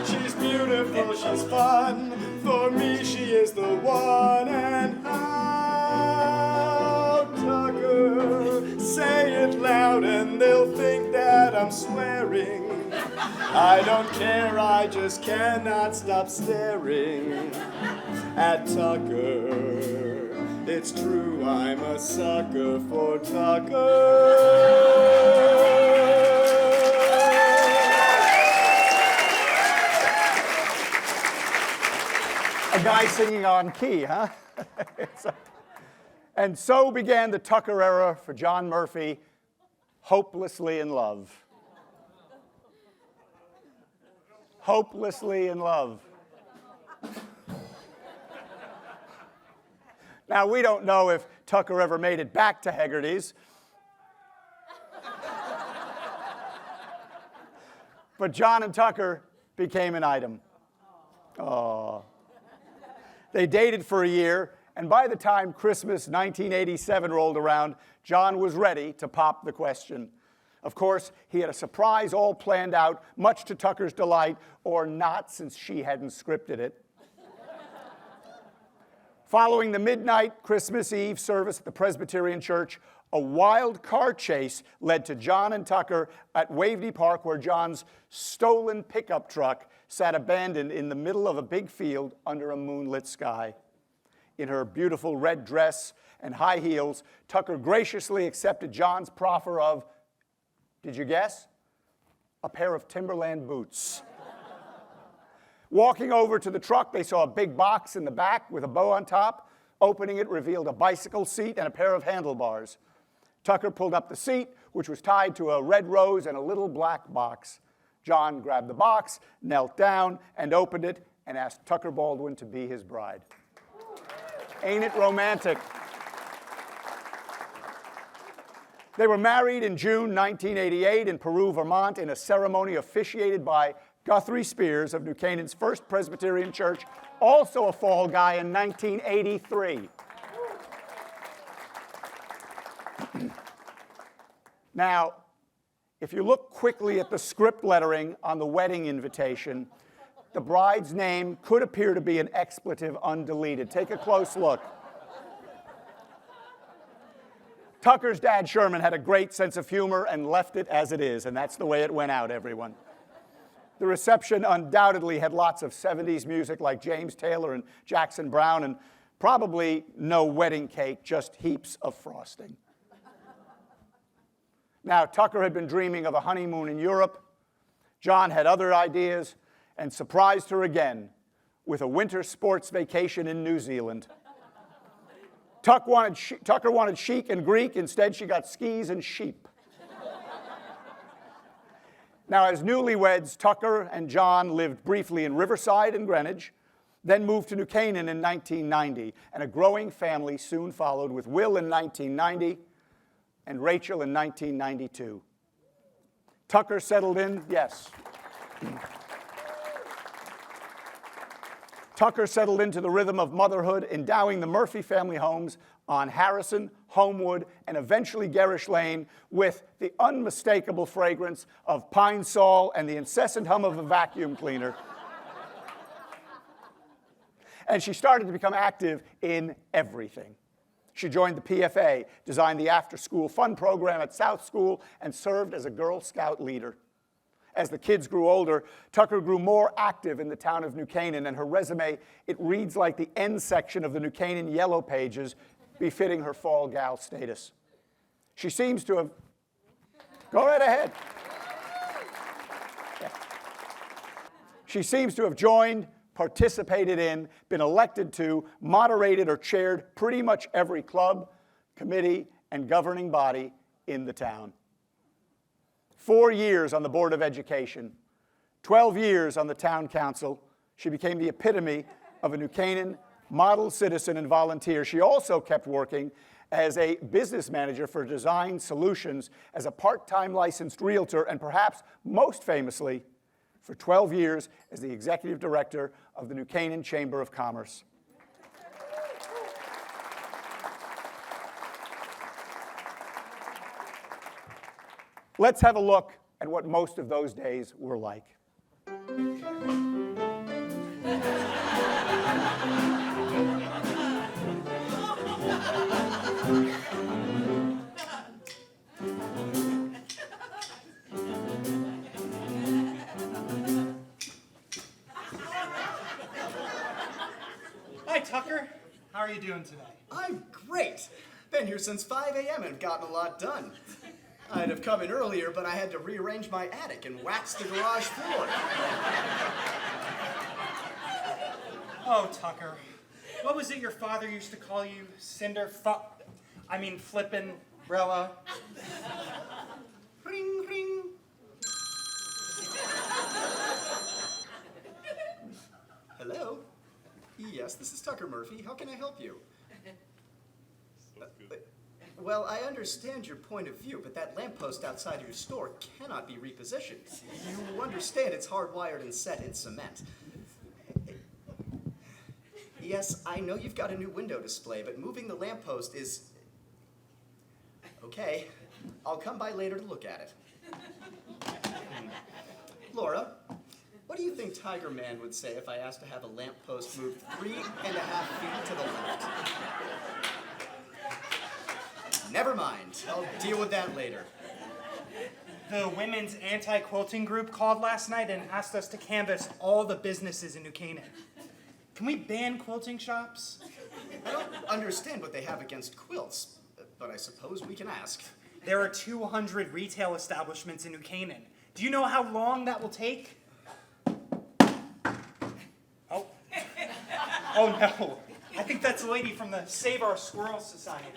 She's beautiful, she's fun, for me she is the one, and I say it loud and they'll think that I'm swearing. I don't care, I just cannot stop staring at Tucker. It's true, I'm a sucker for Tucker. A guy singing on key, huh? And so began the Tucker era for John Murphy, hopelessly in love. Hopelessly in love. Now, we don't know if Tucker ever made it back to Hegarty's. But John and Tucker became an item. Oh. They dated for a year, and by the time Christmas 1987 rolled around, John was ready to pop the question. Of course, he had a surprise all planned out, much to Tucker's delight, or not, since she hadn't scripted it. Following the midnight Christmas Eve service at the Presbyterian Church, a wild car chase led to John and Tucker at Waveney Park, where John's stolen pickup truck sat abandoned in the middle of a big field under a moonlit sky. In her beautiful red dress and high heels, Tucker graciously accepted John's proffer of, did you guess? A pair of Timberland boots. Walking over to the truck, they saw a big box in the back with a bow on top. Opening it revealed a bicycle seat and a pair of handlebars. Tucker pulled up the seat, which was tied to a red rose and a little black box. John grabbed the box, knelt down, and opened it, and asked Tucker Baldwin to be his bride. Ain't it romantic? They were married in June 1988 in Peru, Vermont, in a ceremony officiated by Guthrie Spears of New Canaan's First Presbyterian Church, also a fall guy, in 1983. Now, if you look quickly at the script lettering on the wedding invitation, the bride's name could appear to be an expletive undeleted. Take a close look. Tucker's dad, Sherman, had a great sense of humor and left it as it is, and that's the way it went out, everyone. The reception undoubtedly had lots of 70s music like James Taylor and Jackson Browne, and probably no wedding cake, just heaps of frosting. Now, Tucker had been dreaming of a honeymoon in Europe. John had other ideas and surprised her again with a winter sports vacation in New Zealand. Tucker wanted chic and Greek. Instead, she got skis and sheep. Now, as newlyweds, Tucker and John lived briefly in Riverside and Greenwich, then moved to New Canaan in 1990, and a growing family soon followed, with Will in 1990 and Rachel in 1992. Tucker settled in, yes. Tucker settled into the rhythm of motherhood, endowing the Murphy family homes on Harrison, Homewood, and eventually Garish Lane with the unmistakable fragrance of pine sol and the incessant hum of a vacuum cleaner. And she started to become active in everything. She joined the PFA, designed the after-school fun program at South School, and served as a Girl Scout leader. As the kids grew older, Tucker grew more active in the town of New Canaan, and her resume, it reads like the end section of the New Canaan Yellow Pages, befitting her fall gal status. She seems to have... Go right ahead. Yeah. She seems to have joined, participated in, been elected to, moderated or chaired pretty much every club, committee, and governing body in the town. 4 years on the Board of Education, 12 years on the town council, she became the epitome of a New Canaan model citizen and volunteer. She also kept working as a business manager for Design Solutions, as a part-time licensed realtor, and perhaps most famously, for 12 years as the executive director of the New Canaan Chamber of Commerce. Let's have a look at what most of those days were like. Hi, Tucker. How are you doing today? I'm great. Been here since 5 a.m. and gotten a lot done. I'd have come in earlier, but I had to rearrange my attic and wax the garage floor. Oh, Tucker. What was it your father used to call you? Flippin' Rella? Ring, ring. Hello? Yes, this is Tucker Murphy. How can I help you? Well, I understand your point of view, but that lamppost outside your store cannot be repositioned. You understand it's hardwired and set in cement. Yes, I know you've got a new window display, but moving the lamppost is... Okay, I'll come by later to look at it. Laura, what do you think Tiger Man would say if I asked to have a lamppost moved 3.5 feet to the left? Never mind. I'll deal with that later. The women's anti-quilting group called last night and asked us to canvass all the businesses in New Canaan. Can we ban quilting shops? I don't understand what they have against quilts, but I suppose we can ask. There are 200 retail establishments in New Canaan. Do you know how long that will take? Oh. Oh no. I think that's a lady from the Save Our Squirrels Society.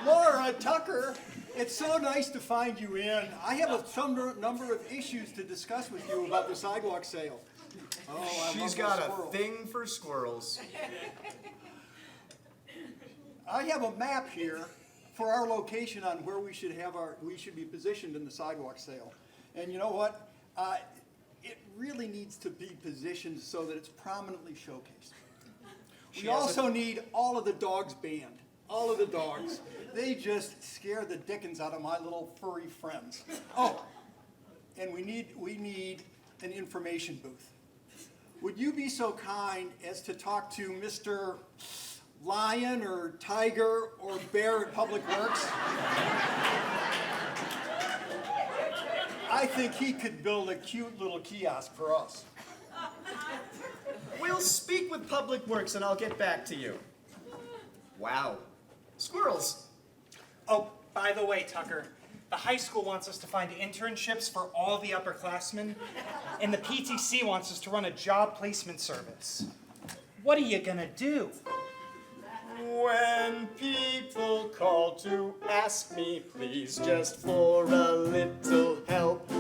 Laura, Tucker, it's so nice to find you in. I have some number of issues to discuss with you about the sidewalk sale. Oh, She's got a thing for squirrels. I have a map here for our location on where we should be positioned in the sidewalk sale. And you know what? It really needs to be positioned so that it's prominently showcased. We also need all of the dogs banned. All of the dogs. They just scare the dickens out of my little furry friends. Oh, and we need an information booth. Would you be so kind as to talk to Mr. Lion or Tiger or Bear at Public Works? I think he could build a cute little kiosk for us. We'll speak with Public Works and I'll get back to you. Wow. Squirrels. Oh, by the way, Tucker, the high school wants us to find internships for all the upperclassmen, and the PTC wants us to run a job placement service. What are you gonna do? When people call to ask me, please, just for a little help,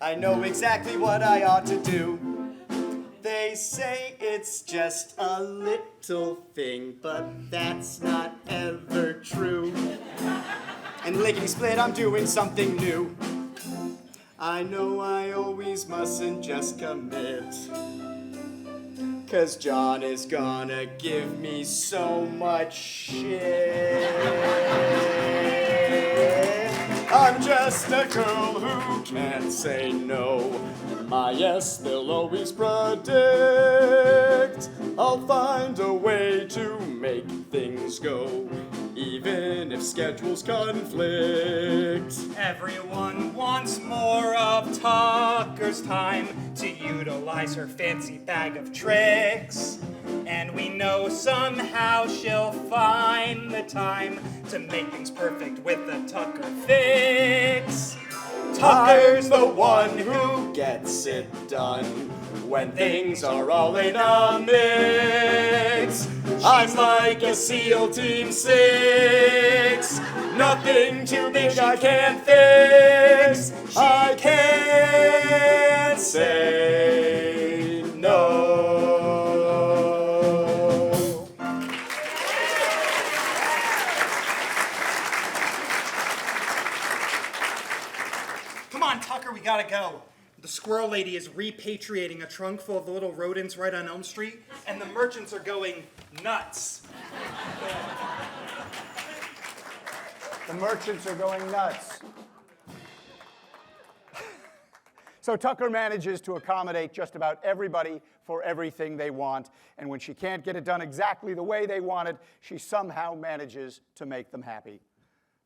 I know exactly what I ought to do. They say it's just a little thing, but that's not ever true. And lickety split, I'm doing something new. I know I always mustn't just commit, 'cause John is gonna give me so much shit. I'm just a girl who can't say no. My yes, they'll always predict. I'll find a way to make things go, even if schedules conflict. Everyone wants more of Tucker's time to utilize her fancy bag of tricks. And we know somehow she'll find the time to make things perfect with the Tucker fix. Tucker's the one who gets it done when things are all in a mix. I'm like a SEAL Team 6. Nothing too big I can't fix. I can't say no. Come on, Tucker, we gotta go. The squirrel lady is repatriating a trunk full of little rodents right on Elm Street, and the merchants are going nuts. The merchants are going nuts. So Tucker manages to accommodate just about everybody for everything they want, and when she can't get it done exactly the way they want it, she somehow manages to make them happy.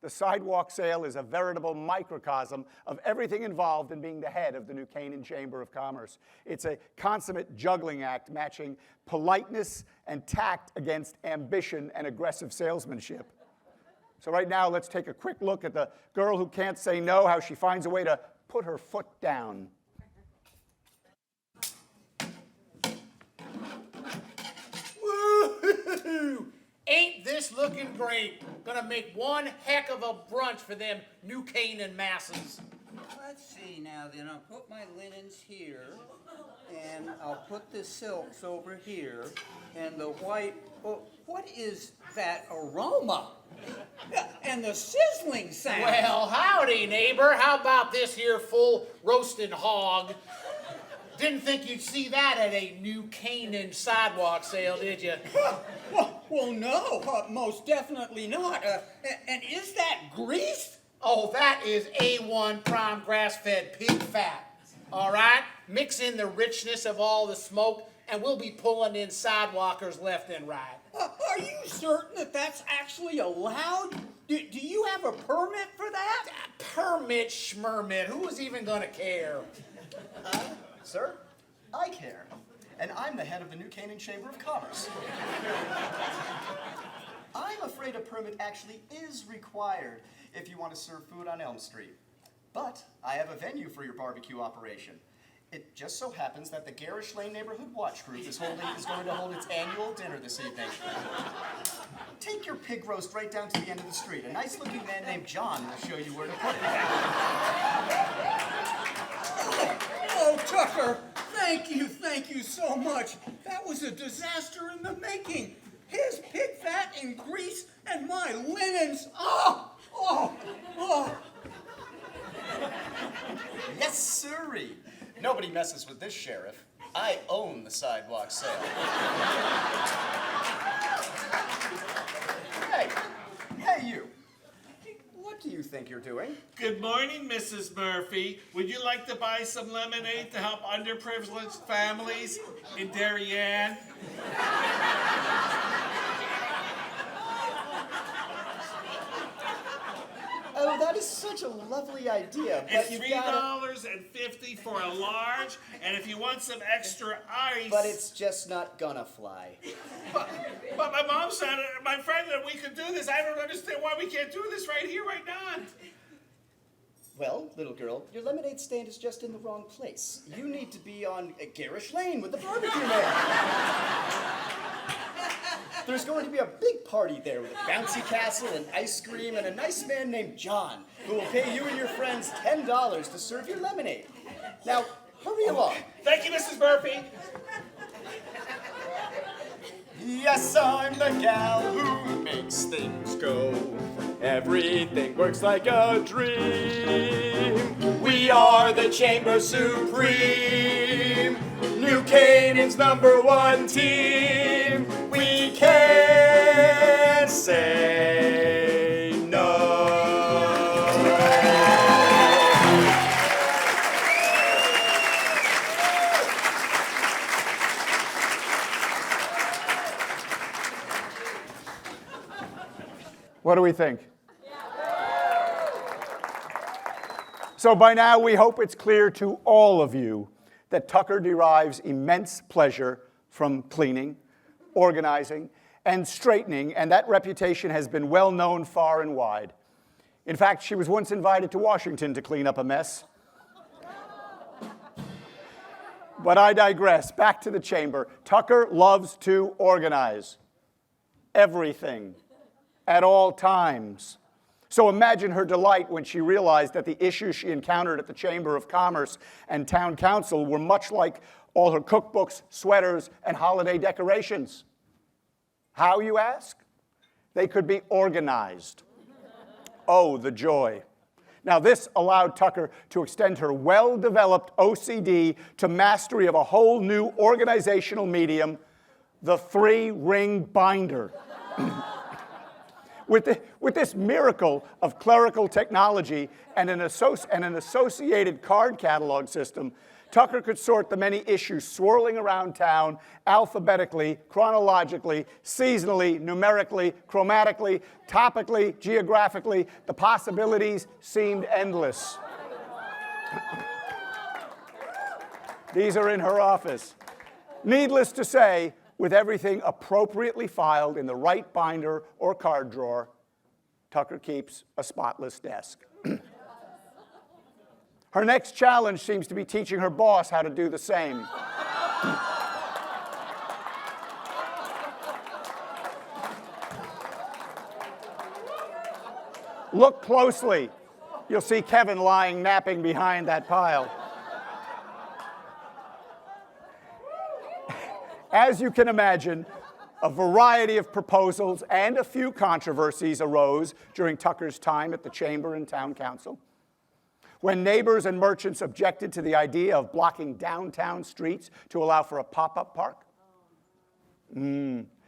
The sidewalk sale is a veritable microcosm of everything involved in being the head of the New Canaan Chamber of Commerce. It's a consummate juggling act matching politeness and tact against ambition and aggressive salesmanship. So right now, let's take a quick look at the girl who can't say no, how she finds a way to put her foot down. Woo-hoo-hoo! Ain't this looking great? Gonna make one heck of a brunch for them New Canaan masses. Let's see now, then I'll put my linens here, and I'll put the silks over here, and the white, oh, what is that aroma? And the sizzling sound. Well, howdy, neighbor. How about this here full roasted hog? Didn't think you'd see that at a New Canaan sidewalk sale, did you? Well, no, most definitely not. And is that grease? Oh, that is A1 prime grass-fed pig fat. All right? Mix in the richness of all the smoke, and we'll be pulling in sidewalkers left and right. Are you certain that that's actually allowed? Do you have a permit for that? Permit schmermit. Who is even going to care? Sir, I care. And I'm the head of the New Canaan Chamber of Commerce. I'm afraid a permit actually is required if you want to serve food on Elm Street. But I have a venue for your barbecue operation. It just so happens that the Garish Lane Neighborhood Watch Group is going to hold its annual dinner this evening. Take your pig roast right down to the end of the street. A nice-looking man named John will show you where to put it. Oh, Tucker, thank you so much. That was a disaster in the making. His pig fat and grease and my linens. Oh. Yes, sirree. Nobody messes with this sheriff. I own the sidewalk sale. Hey, you. What do you think you're doing? Good morning, Mrs. Murphy. Would you like to buy some lemonade to help underprivileged families in Darien? Oh, that is such a lovely idea, but It's you've got $3.50 for a large, and if you want some extra ice... But it's just not gonna fly. But my mom said, my friend, that we could do this. I don't understand why we can't do this right here, right now. Well, little girl, your lemonade stand is just in the wrong place. You need to be on Garish Lane with the barbecue man. There's going to be a big party there with a bouncy castle and ice cream and a nice man named John who will pay you and your friends $10 to serve your lemonade. Now, hurry along. Thank you, Mrs. Murphy. Yes, I'm the gal who makes things go. Everything works like a dream. We are the Chamber Supreme, New Canaan's #1 team. We can't say no. What do we think? So by now, we hope it's clear to all of you that Tucker derives immense pleasure from cleaning, organizing, and straightening, and that reputation has been well known far and wide. In fact, she was once invited to Washington to clean up a mess. But I digress. Back to the chamber. Tucker loves to organize everything at all times. So imagine her delight when she realized that the issues she encountered at the Chamber of Commerce and Town Council were much like all her cookbooks, sweaters, and holiday decorations. How, you ask? They could be organized. Oh, the joy. Now, this allowed Tucker to extend her well-developed OCD to mastery of a whole new organizational medium, the 3-ring binder. With this miracle of clerical technology and an associated card catalog system, Tucker could sort the many issues swirling around town alphabetically, chronologically, seasonally, numerically, chromatically, topically, geographically. The possibilities seemed endless. These are in her office. Needless to say, with everything appropriately filed in the right binder or card drawer, Tucker keeps a spotless desk. Her next challenge seems to be teaching her boss how to do the same. Look closely. You'll see Kevin lying napping behind that pile. As you can imagine, a variety of proposals and a few controversies arose during Tucker's time at the Chamber and Town Council. When neighbors and merchants objected to the idea of blocking downtown streets to allow for a pop-up park.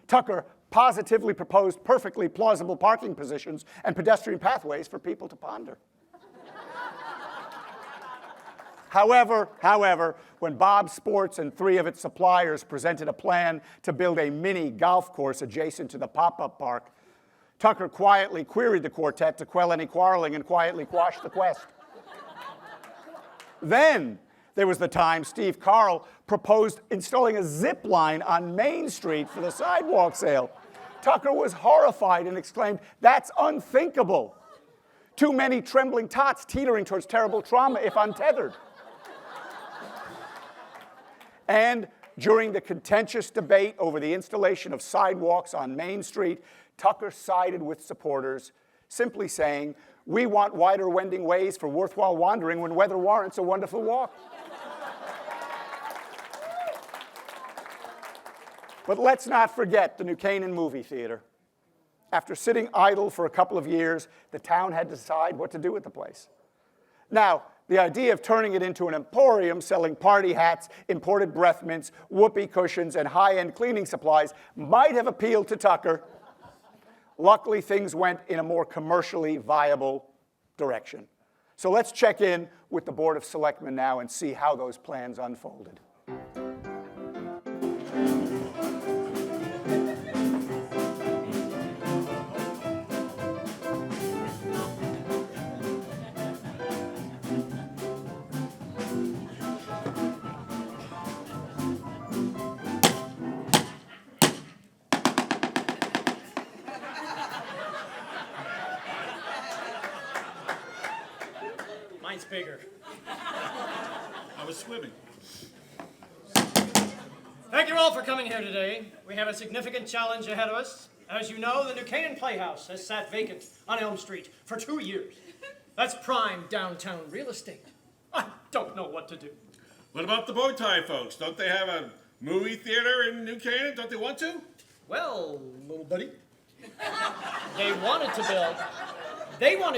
Tucker positively proposed perfectly plausible parking positions and pedestrian pathways for people to ponder. However, when Bob Sports and 3 of its suppliers presented a plan to build a mini golf course adjacent to the pop-up park, Tucker quietly queried the quartet to quell any quarreling and quietly quash the quest. Then there was the time Steve Carl proposed installing a zip line on Main Street for the sidewalk sale. Tucker was horrified and exclaimed, "That's unthinkable. Too many trembling tots teetering towards terrible trauma if untethered." And during the contentious debate over the installation of sidewalks on Main Street, Tucker sided with supporters, simply saying, "We want wider wending ways for worthwhile wandering when weather warrants a wonderful walk." But let's not forget the New Canaan movie theater. After sitting idle for a couple of years, the town had to decide what to do with the place. Now, the idea of turning it into an emporium selling party hats, imported breath mints, whoopee cushions, and high-end cleaning supplies might have appealed to Tucker. Luckily, things went in a more commercially viable direction. So let's check in with the Board of Selectmen now and see how those plans unfolded. Mine's bigger. I was swimming. Thank you all for coming here today. We have a significant challenge ahead of us. As you know, the New Canaan Playhouse has sat vacant on Elm Street for 2 years. That's prime downtown real estate. I don't know what to do. What about the bow tie folks? Don't they have a movie theater in New Canaan? Don't they want to? Well, little buddy, they wanted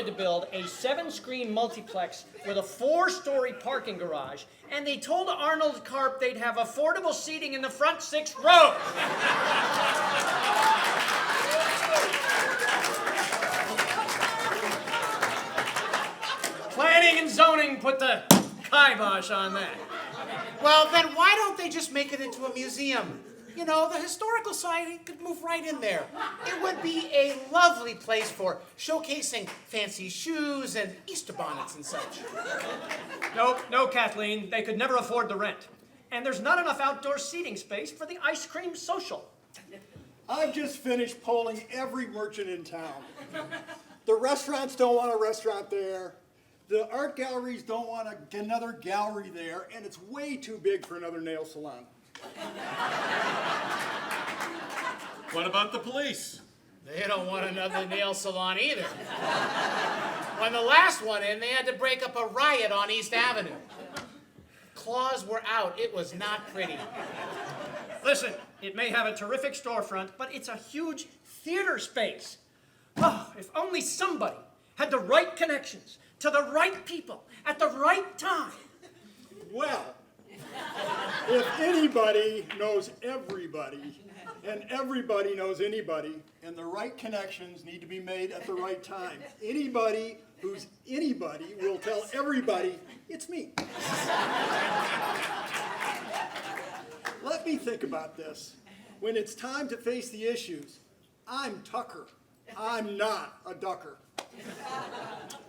to build a 7-screen multiplex with a 4-story parking garage, and they told Arnold Karp they'd have affordable seating in the front 6 rows. Planning and zoning put the kibosh on that. Well, then why don't they just make it into a museum? You know, the Historical Society could move right in there. It would be a lovely place for showcasing fancy shoes and Easter bonnets and such. No, Kathleen, they could never afford the rent. And there's not enough outdoor seating space for the ice cream social. I've just finished polling every merchant in town. The restaurants don't want a restaurant there. The art galleries don't want another gallery there, and it's way too big for another nail salon. What about the police? They don't want another nail salon either. When the last one in, they had to break up a riot on East Avenue. Claws were out. It was not pretty. Listen, it may have a terrific storefront, but it's a huge theater space. Oh, if only somebody had the right connections to the right people at the right time. Well, if anybody knows everybody, And everybody knows anybody, and the right connections need to be made at the right time. Anybody who's anybody will tell everybody, it's me. Let me think about this. When it's time to face the issues, I'm Tucker. I'm not a ducker.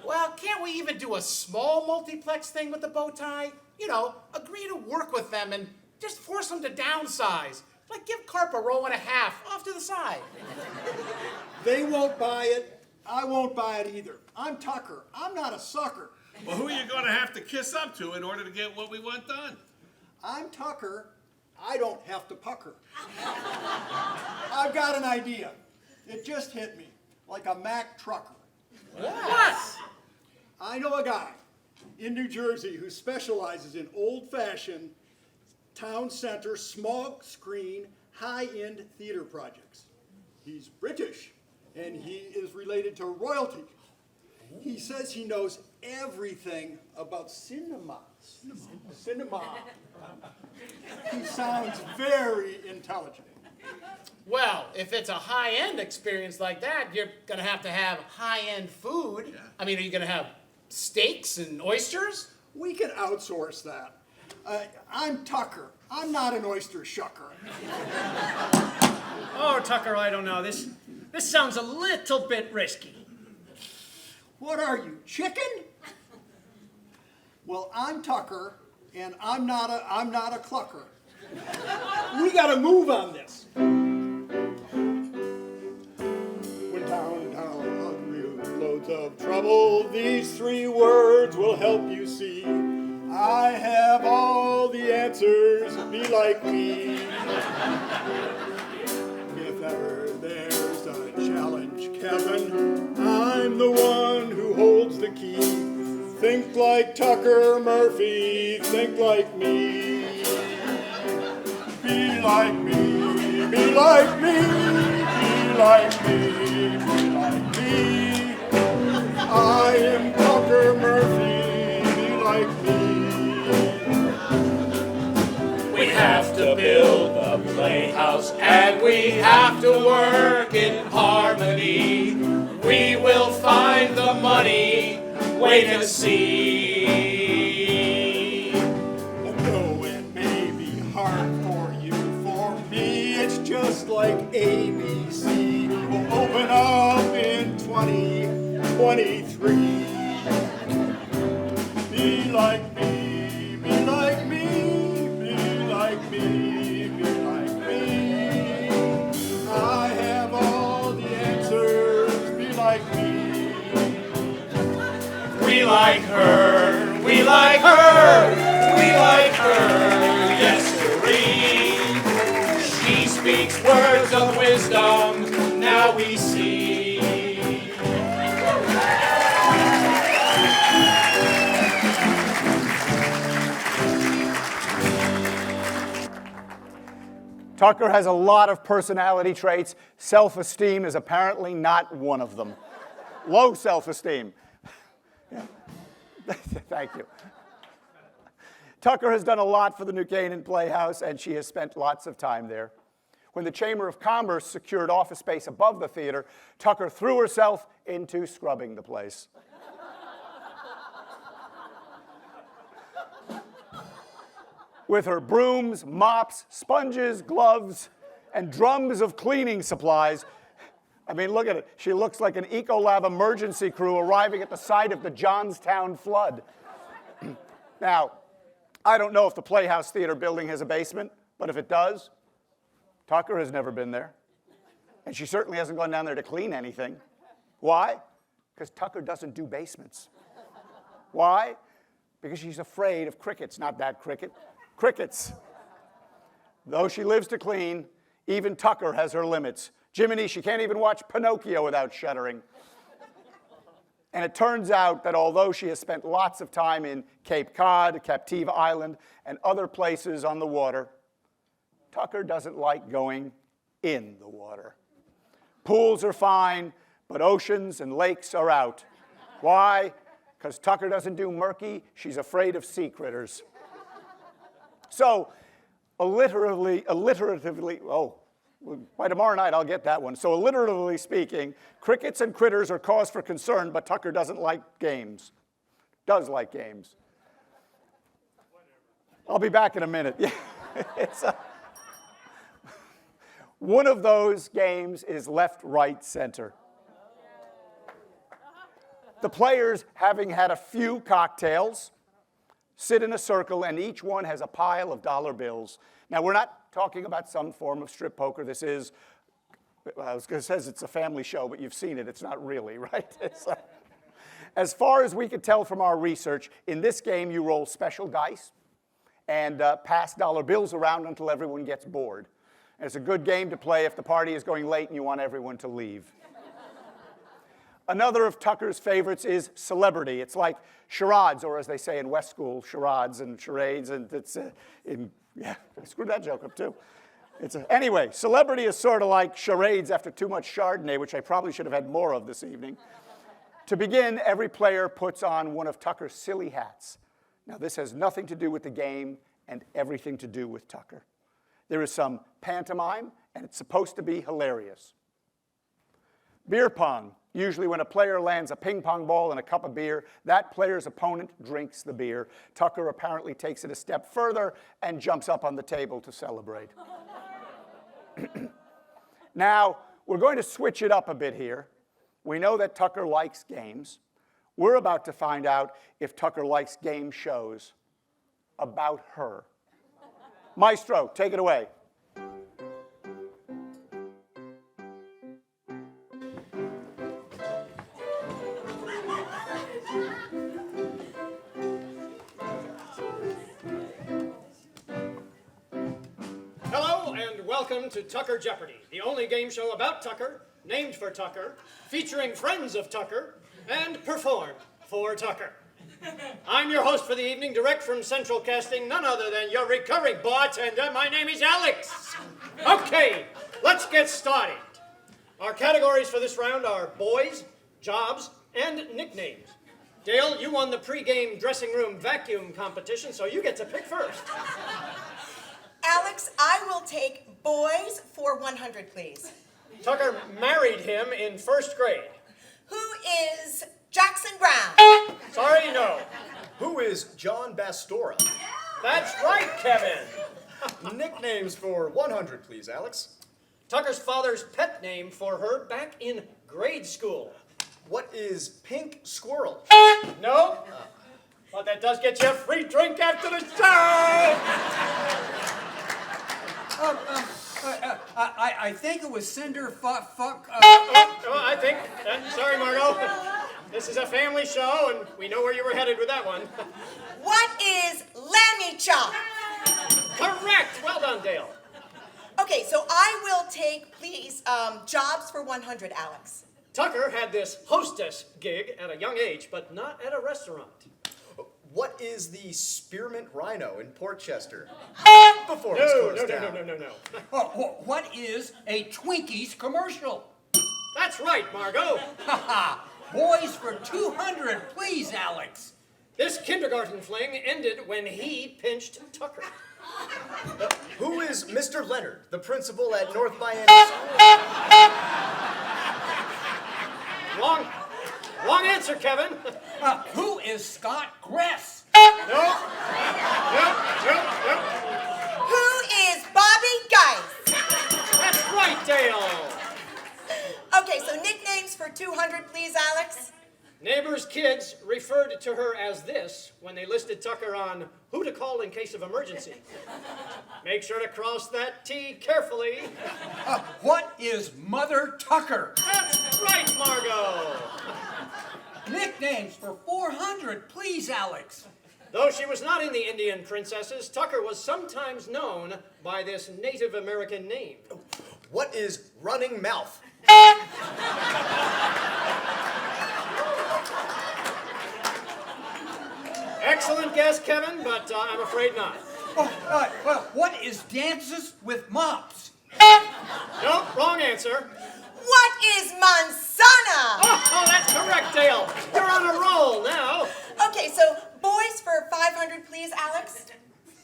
Well, can't we even do a small multiplex thing with the bow tie? You know, agree to work with them and just force them to downsize. Like give Carp a row and a half off to the side. They won't buy it. I won't buy it either. I'm Tucker. I'm not a sucker. Well, who are you going to have to kiss up to in order to get what we want done? I'm Tucker. I don't have to pucker. I've got an idea. It just hit me, like a Mack trucker. What? I know a guy in New Jersey who specializes in old-fashioned, town center, small screen, high-end theater projects. He's British, and he is related to royalty. He says he knows everything about cinema. Cinema. He sounds very intelligent. Well, if it's a high-end experience like that, you're going to have high-end food. Yeah. I mean, are you going to have steaks and oysters? We can outsource that. I'm Tucker. I'm not an oyster shucker. Oh, Tucker, I don't know. This sounds a little bit risky. What are you, chicken? Well, I'm Tucker, and I'm not a clucker. We got to move on this. When down hungry, loads of trouble, these 3 words will help you see. I have all the answers, be like me. If ever there's a challenge, Kevin, I'm the one who holds the key. Think like Tucker Murphy, think like me. Be like me, be like me, be like me, be like me. I am Tucker Murphy, be like me. We have to build a playhouse and we have to work in harmony. We will find the money, wait and see. Though it may be hard for you, for me it's just like ABC. We'll open up in 2023. Be like me, be like me, be like me, be like me. I have all the answers, be like me. We like her, we like her, we like her, yes sirree. She speaks words of wisdom, now we see. Tucker has a lot of personality traits. Self-esteem is apparently not one of them. Low self-esteem. Thank you. Tucker has done a lot for the New Canaan Playhouse, and she has spent lots of time there. When the Chamber of Commerce secured office space above the theater, Tucker threw herself into scrubbing the place. With her brooms, mops, sponges, gloves, and drums of cleaning supplies. I mean, look at it. She looks like an Ecolab emergency crew arriving at the site of the Johnstown flood. Now, I don't know if the Playhouse Theater building has a basement, but if it does, Tucker has never been there. And she certainly hasn't gone down there to clean anything. Why? Because Tucker doesn't do basements. Why? Because she's afraid of crickets. Not that cricket. Crickets. Though she lives to clean, even Tucker has her limits. Jiminy, she can't even watch Pinocchio without shuddering. And it turns out that although she has spent lots of time in Cape Cod, Captive Island, and other places on the water, Tucker doesn't like going in the water. Pools are fine, but oceans and lakes are out. Why? Because Tucker doesn't do murky, she's afraid of sea critters. So, alliteratively, By tomorrow night, I'll get that one. So literally speaking, crickets and critters are cause for concern, but Tucker doesn't like games. Does like games. I'll be back in a minute. Yeah, one of those games is left, right, center. The players, having had a few cocktails, sit in a circle, and each one has a pile of dollar bills. Now, we're not talking about some form of strip poker. This is, I was going to say it's a family show, but you've seen it. It's not really, right? As far as we could tell from our research, in this game, you roll special dice and pass dollar bills around until everyone gets bored. And it's a good game to play if the party is going late and you want everyone to leave. Another of Tucker's favorites is celebrity. It's like charades, or as they say in West School, charades and charades, and it's yeah, I screwed that joke up too. Anyway, celebrity is sort of like charades after too much Chardonnay, which I probably should have had more of this evening. To begin, every player puts on one of Tucker's silly hats. Now, this has nothing to do with the game and everything to do with Tucker. There is some pantomime, and it's supposed to be hilarious. Beer pong. Usually when a player lands a ping pong ball in a cup of beer, that player's opponent drinks the beer. Tucker apparently takes it a step further and jumps up on the table to celebrate. Now, we're going to switch it up a bit here. We know that Tucker likes games. We're about to find out if Tucker likes game shows about her. Maestro, take it away. Hello and welcome to Tucker Jeopardy, the only game show about Tucker, named for Tucker, featuring friends of Tucker, and performed for Tucker. I'm your host for the evening, direct from Central Casting, none other than your recurring bartender. My name is Alex. Okay, let's get started. Our categories for this round are boys, jobs, and nicknames. Dale, you won the pregame dressing room vacuum competition, so you get to pick first. Alex, I will take boys for 100, please. Tucker married him in first grade. Who is Jackson Brown? Sorry, no. Who is John Bastora? That's right, Kevin. Nicknames for 100, please, Alex. Tucker's father's pet name for her back in grade school. What is Pink Squirrel? No, but that does get you a free drink after the show. I think it was Cinder I think, sorry, Margot. This is a family show, and we know where you were headed with that one. What is Lammy Chop? Correct. Well done, Dale. Okay, so I will take, please, jobs for 100, Alex. Tucker had this hostess gig at a young age, but not at a restaurant. What is the Spearmint Rhino in Portchester? No. What is a Twinkies commercial? That's right, Margot. Boys for 200, please, Alex. This kindergarten fling ended when he pinched Tucker. Who is Mr. Leonard, the principal at North Miami School? Wrong answer, Kevin. Who is Scott Gress? No. Who is Bobby Geis? That's right, Dale. Okay, so nicknames for 200, please, Alex. Neighbors' kids referred to her as this when they listed Tucker on who to call in case of emergency. Make sure to cross that T carefully. What is Mother Tucker? That's right, Margot. Nicknames for 400, please, Alex. Though she was not in the Indian Princesses, Tucker was sometimes known by this Native American name. What is Running Mouth? Excellent guess, Kevin, but I'm afraid not. What is Dances with Mops? Nope, wrong answer. What is Mansana? Oh, that's correct, Dale. You're on a roll now. Okay, so boys for 500, please, Alex.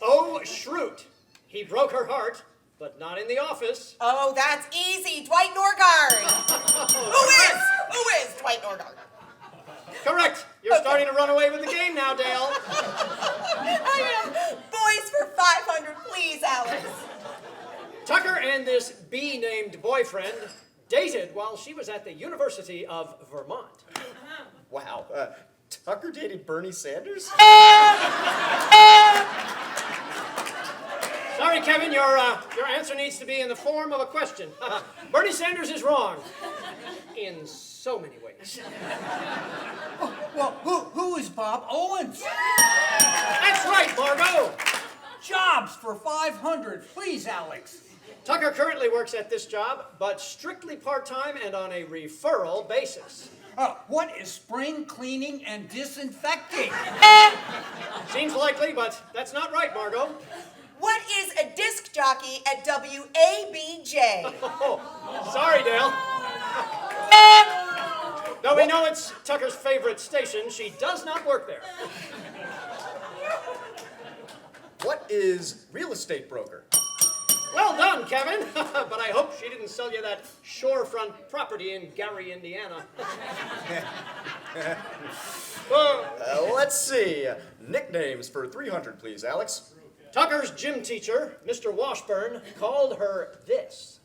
Oh, Shroot. He broke her heart but not in the office. Oh, that's easy. Dwight Norgard. Who is Dwight Norgard? Correct. You're starting to run away with the game now, Dale. I am. Boys for 500, please, Alex. Tucker and this bee-named boyfriend dated while she was at the University of Vermont. Wow. Tucker dated Bernie Sanders? Sorry, Kevin, your answer needs to be in the form of a question. Bernie Sanders is wrong. In so many ways. Well, who is Bob Owens? That's right, Margot. Jobs for 500, please, Alex. Tucker currently works at this job, but strictly part-time and on a referral basis. What is spring cleaning and disinfecting? Seems likely, but that's not right, Margot. What is a disc jockey at WABJ? Oh, sorry, Dale. Though we know it's Tucker's favorite station, she does not work there. What is real estate broker? Well done, Kevin. But I hope she didn't sell you that shorefront property in Gary, Indiana. Let's see. Nicknames for 300, please, Alex. Tucker's gym teacher, Mr. Washburn, called her this.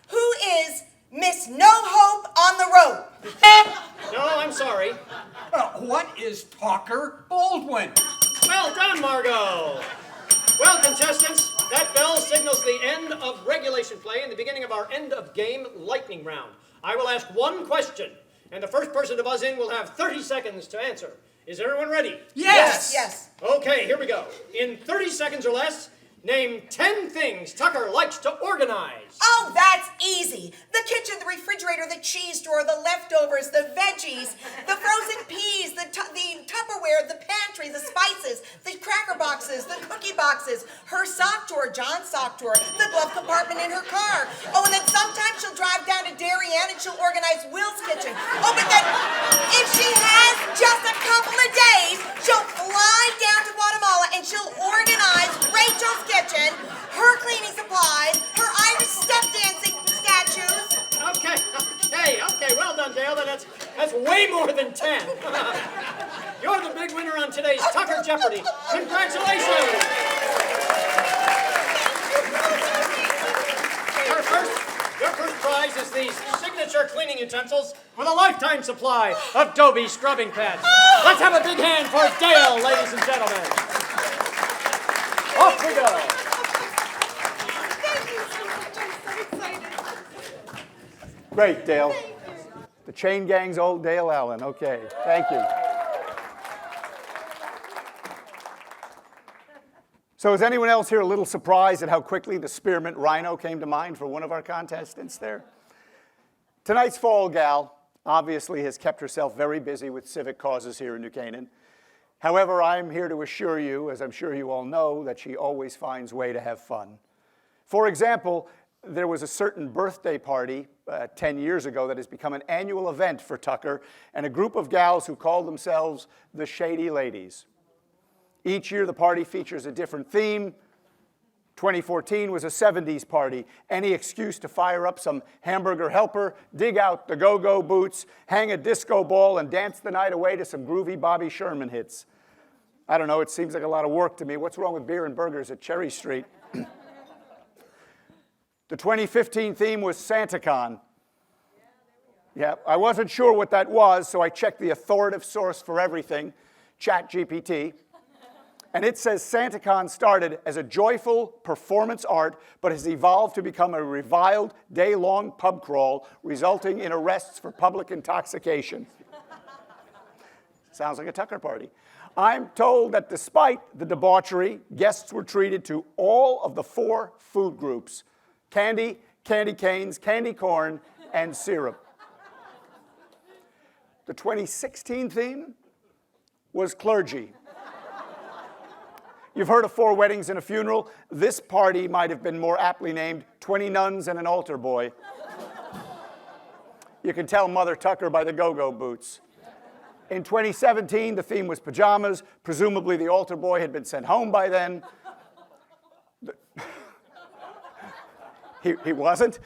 Who is Miss No Hope on the Rope? No, I'm sorry. What is Tucker Baldwin? Well done, Margot. Well, contestants, that bell signals the end of regulation play and the beginning of our end of game lightning round. I will ask one question, and the first person to buzz in will have 30 seconds to answer. Is everyone ready? Yes! Yes. Okay, here we go. In 30 seconds or less, name 10 things Tucker likes to organize. Oh, that's easy. The kitchen, the refrigerator, the cheese drawer, the leftovers, the veggies, the frozen peas, the Tupperware, the pantry, the spices, the cracker boxes, the cookie boxes, her sock drawer, John's sock drawer, the glove compartment in her car. Oh, and then sometimes she'll drive down to Darien and she'll organize Will's kitchen. Oh, but then if she has just a couple of days, she'll fly down to Guatemala and she'll organize Rachel's kitchen, her cleaning supplies, her Irish step dancing statues. Okay, well done, Dale. That's way more than 10. You're the big winner on today's Tucker Jeopardy. Congratulations! Your first prize is these signature cleaning utensils with a lifetime supply of Dobie scrubbing pads. Let's have a big hand for Dale, ladies and gentlemen. Off we go. Thank you so much. I'm so excited. Great, Dale. The Chain Gang's old Dale Allen. Okay, thank you. So is anyone else here a little surprised at how quickly the spearmint rhino came to mind for one of our contestants there? Tonight's fall gal obviously has kept herself very busy with civic causes here in New Canaan. However, I'm here to assure you, as I'm sure you all know, that she always finds a way to have fun. For example, there was a certain birthday party 10 years ago that has become an annual event for Tucker and a group of gals who call themselves the Shady Ladies. Each year the party features a different theme. 2014 was a 70s party. Any excuse to fire up some hamburger helper, dig out the go-go boots, hang a disco ball, and dance the night away to some groovy Bobby Sherman hits. I don't know, it seems like a lot of work to me. What's wrong with beer and burgers at Cherry Street? The 2015 theme was SantaCon. Yeah, I wasn't sure what that was, so I checked the authoritative source for everything, ChatGPT. And it says SantaCon started as a joyful performance art, but has evolved to become a reviled day-long pub crawl, resulting in arrests for public intoxication. Sounds like a Tucker party. I'm told that despite the debauchery, guests were treated to all of the 4 food groups: candy, candy canes, candy corn, and syrup. The 2016 theme was clergy. You've heard of 4 weddings and a funeral. This party might have been more aptly named 20 nuns and an altar boy. You can tell Mother Tucker by the go-go boots. In 2017, the theme was pajamas. Presumably the altar boy had been sent home by then. He wasn't?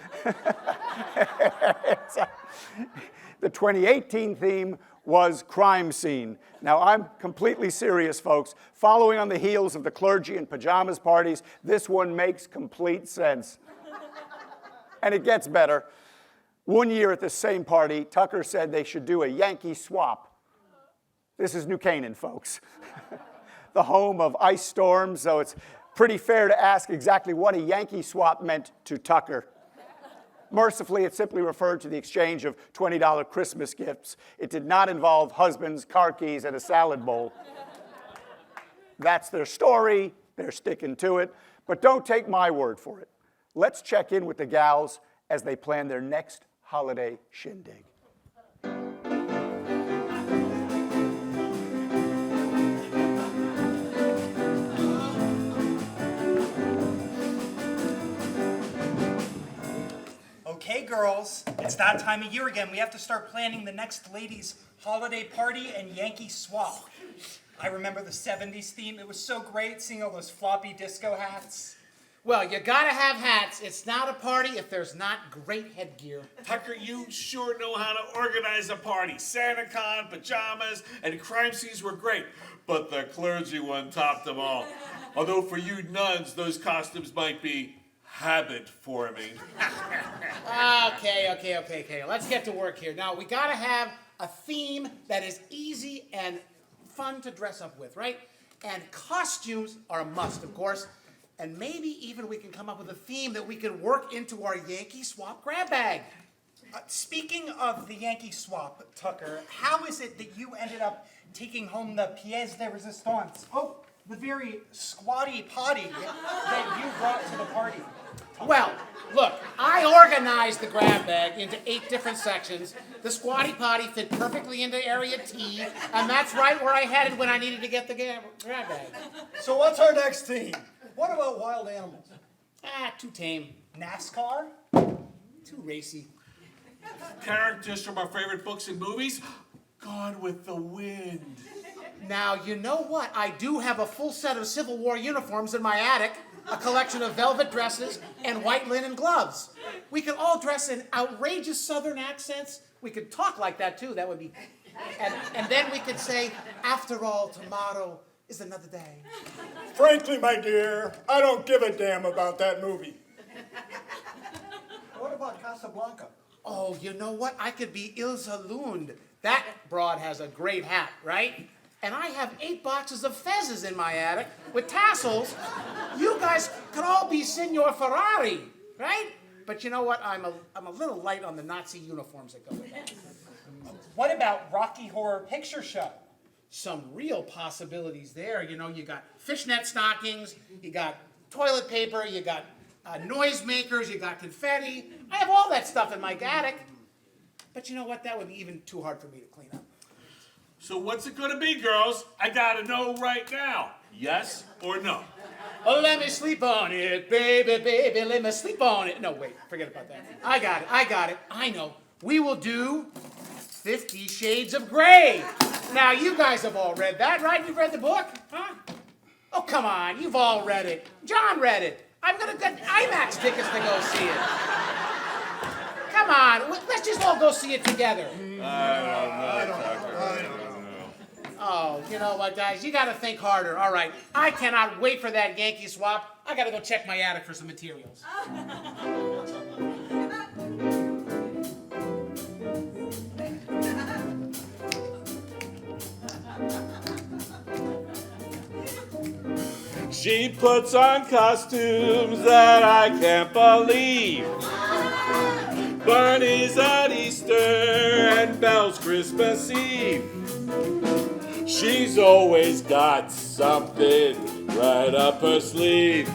The 2018 theme was crime scene. Now, I'm completely serious, folks. Following on the heels of the clergy and pajamas parties, this one makes complete sense. And it gets better. One year at the same party, Tucker said they should do a Yankee swap. This is New Canaan, folks. The home of ice storms, so it's pretty fair to ask exactly what a Yankee swap meant to Tucker. Mercifully, it simply referred to the exchange of $20 Christmas gifts. It did not involve husbands, car keys, and a salad bowl. That's their story. They're sticking to it. But don't take my word for it. Let's check in with the gals as they plan their next holiday shindig. Okay, girls, it's that time of year again. We have to start planning the next ladies' holiday party and Yankee swap. I remember the 70s theme. It was so great seeing all those floppy disco hats. Well, you gotta have hats. It's not a party if there's not great headgear. Tucker, you sure know how to organize a party. SantaCon, pajamas, and crime scenes were great, but the clergy one topped them all. Although for you nuns, those costumes might be habit forming. Okay. Let's get to work here. Now, we gotta have a theme that is easy and fun to dress up with, right? And costumes are a must, of course. And maybe even we can come up with a theme that we can work into our Yankee swap grab bag. Speaking of the Yankee swap, Tucker, how is it that you ended up taking home the pièce de résistance? Oh, the very squatty potty that you brought to the party. Well, look, I organized the grab bag into 8 different sections. The squatty potty fit perfectly into area T, and that's right where I headed when I needed to get the grab bag. So what's our next theme? What about wild animals? Too tame. NASCAR? Too racy. Characters from our favorite books and movies? Gone with the Wind. Now, you know what? I do have a full set of Civil War uniforms in my attic, a collection of velvet dresses, and white linen gloves. We could all dress in outrageous Southern accents. We could talk like that, too. That would be... And then we could say, after all, tomorrow is another day. Frankly, my dear, I don't give a damn about that movie. What about Casablanca? Oh, you know what? I could be Ilsa Lund. That broad has a great hat, right? And I have 8 boxes of fezzes in my attic with tassels. You guys could all be Signor Ferrari, right? But you know what? I'm a little light on the Nazi uniforms that go with that. What about Rocky Horror Picture Show? Some real possibilities there. You know, you got fishnet stockings, you got toilet paper, you got noisemakers, you got confetti. I have all that stuff in my attic. But you know what? That would be even too hard for me to clean up. So what's it gonna be, girls? I gotta know right now. Yes or no? Oh, let me sleep on it, baby, baby, let me sleep on it. No, wait, forget about that. I got it. I know. We will do 50 Shades of Grey. Now, you guys have all read that, right? You've read the book? Huh? Oh, come on, you've all read it. John read it. I'm gonna get IMAX tickets to go see it. Come on, let's just all go see it together. I don't know. Oh, you know what, guys? You gotta think harder. All right, I cannot wait for that Yankee swap. I gotta go check my attic for some materials. She puts on costumes that I can't believe. Bunnies at Easter and Belle's Christmas Eve. She's always got something right up her sleeve.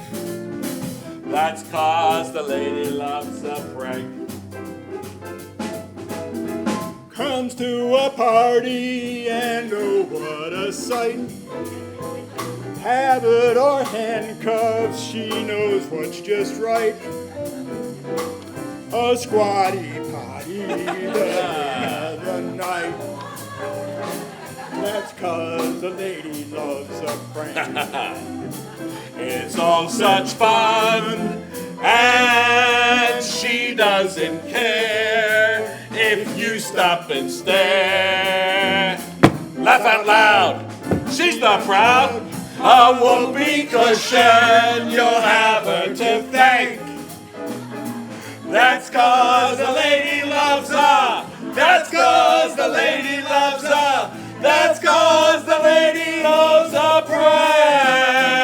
That's 'cause the lady loves a prank. Comes to a party and oh, what a sight. Habit or handcuffs, she knows what's just right. A squatty potty the night. That's 'cause the lady loves a prank. It's all such fun And she doesn't care if you stop and stare. Laugh out loud, she's not proud. A whoopee cushion you'll have her to thank. That's 'cause the lady loves her. That's 'cause the lady loves her. That's 'cause the lady loves a prank.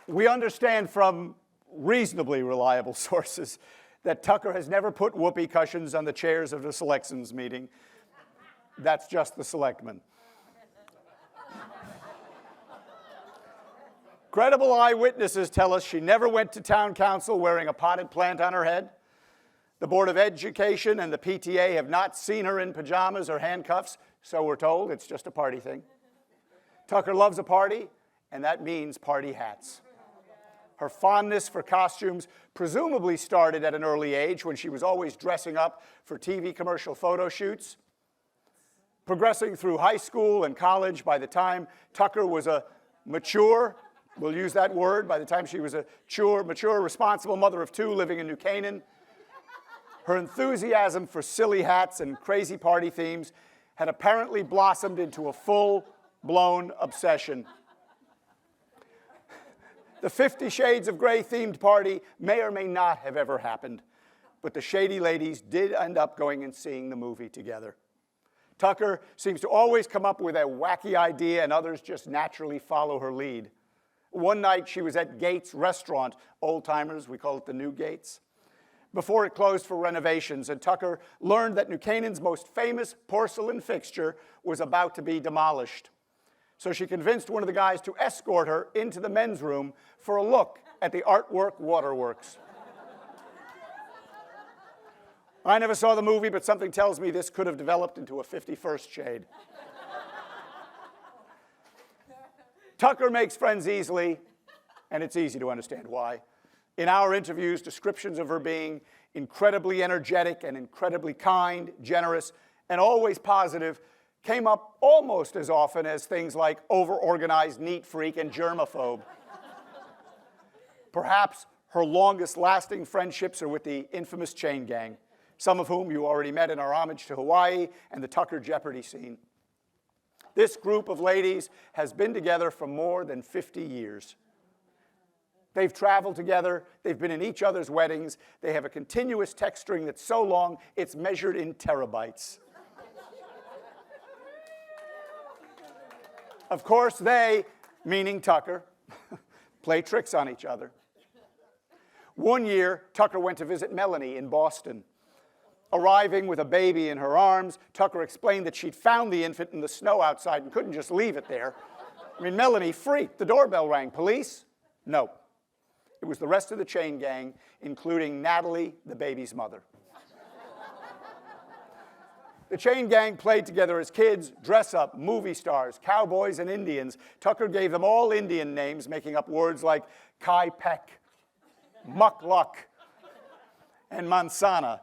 We understand from reasonably reliable sources that Tucker has never put whoopee cushions on the chairs of the selections meeting. That's just the selectmen. Credible eyewitnesses tell us she never went to town council wearing a potted plant on her head. The Board of Education and the PTA have not seen her in pajamas or handcuffs, so we're told it's just a party thing. Tucker loves a party, and that means party hats. Her fondness for costumes presumably started at an early age when she was always dressing up for TV commercial photo shoots. Progressing through high school and college, by the time Tucker was a mature, we'll use that word, by the time she was a mature, responsible mother of two living in New Canaan, her enthusiasm for silly hats and crazy party themes had apparently blossomed into a full-blown obsession. The 50 Shades of Grey themed party may or may not have ever happened, but the Shady Ladies did end up going and seeing the movie together. Tucker seems to always come up with a wacky idea and others just naturally follow her lead. One night she was at Gates Restaurant, old timers, we call it the New Gates, before it closed for renovations, and Tucker learned that New Canaan's most famous porcelain fixture was about to be demolished. So she convinced one of the guys to escort her into the men's room for a look at the artwork waterworks. I never saw the movie, but something tells me this could have developed into a 51st Shade. Tucker makes friends easily, and it's easy to understand why. In our interviews, descriptions of her being incredibly energetic and incredibly kind, generous, and always positive came up almost as often as things like over-organized neat freak and germaphobe. Perhaps her longest-lasting friendships are with the infamous Chain Gang, some of whom you already met in our homage to Hawaii and the Tucker Jeopardy scene. This group of ladies has been together for more than 50 years. They've traveled together, they've been in each other's weddings, they have a continuous text string that's so long it's measured in terabytes. Of course, they, meaning Tucker, play tricks on each other. One year, Tucker went to visit Melanie in Boston. Arriving with a baby in her arms, Tucker explained that she'd found the infant in the snow outside and couldn't just leave it there. I mean, Melanie freaked. The doorbell rang. Police? No. It was the rest of the Chain Gang, including Natalie, the baby's mother. The Chain Gang played together as kids, dress-up, movie stars, cowboys, and Indians. Tucker gave them all Indian names, making up words like Kai Peck, Mukluk, and Mansana.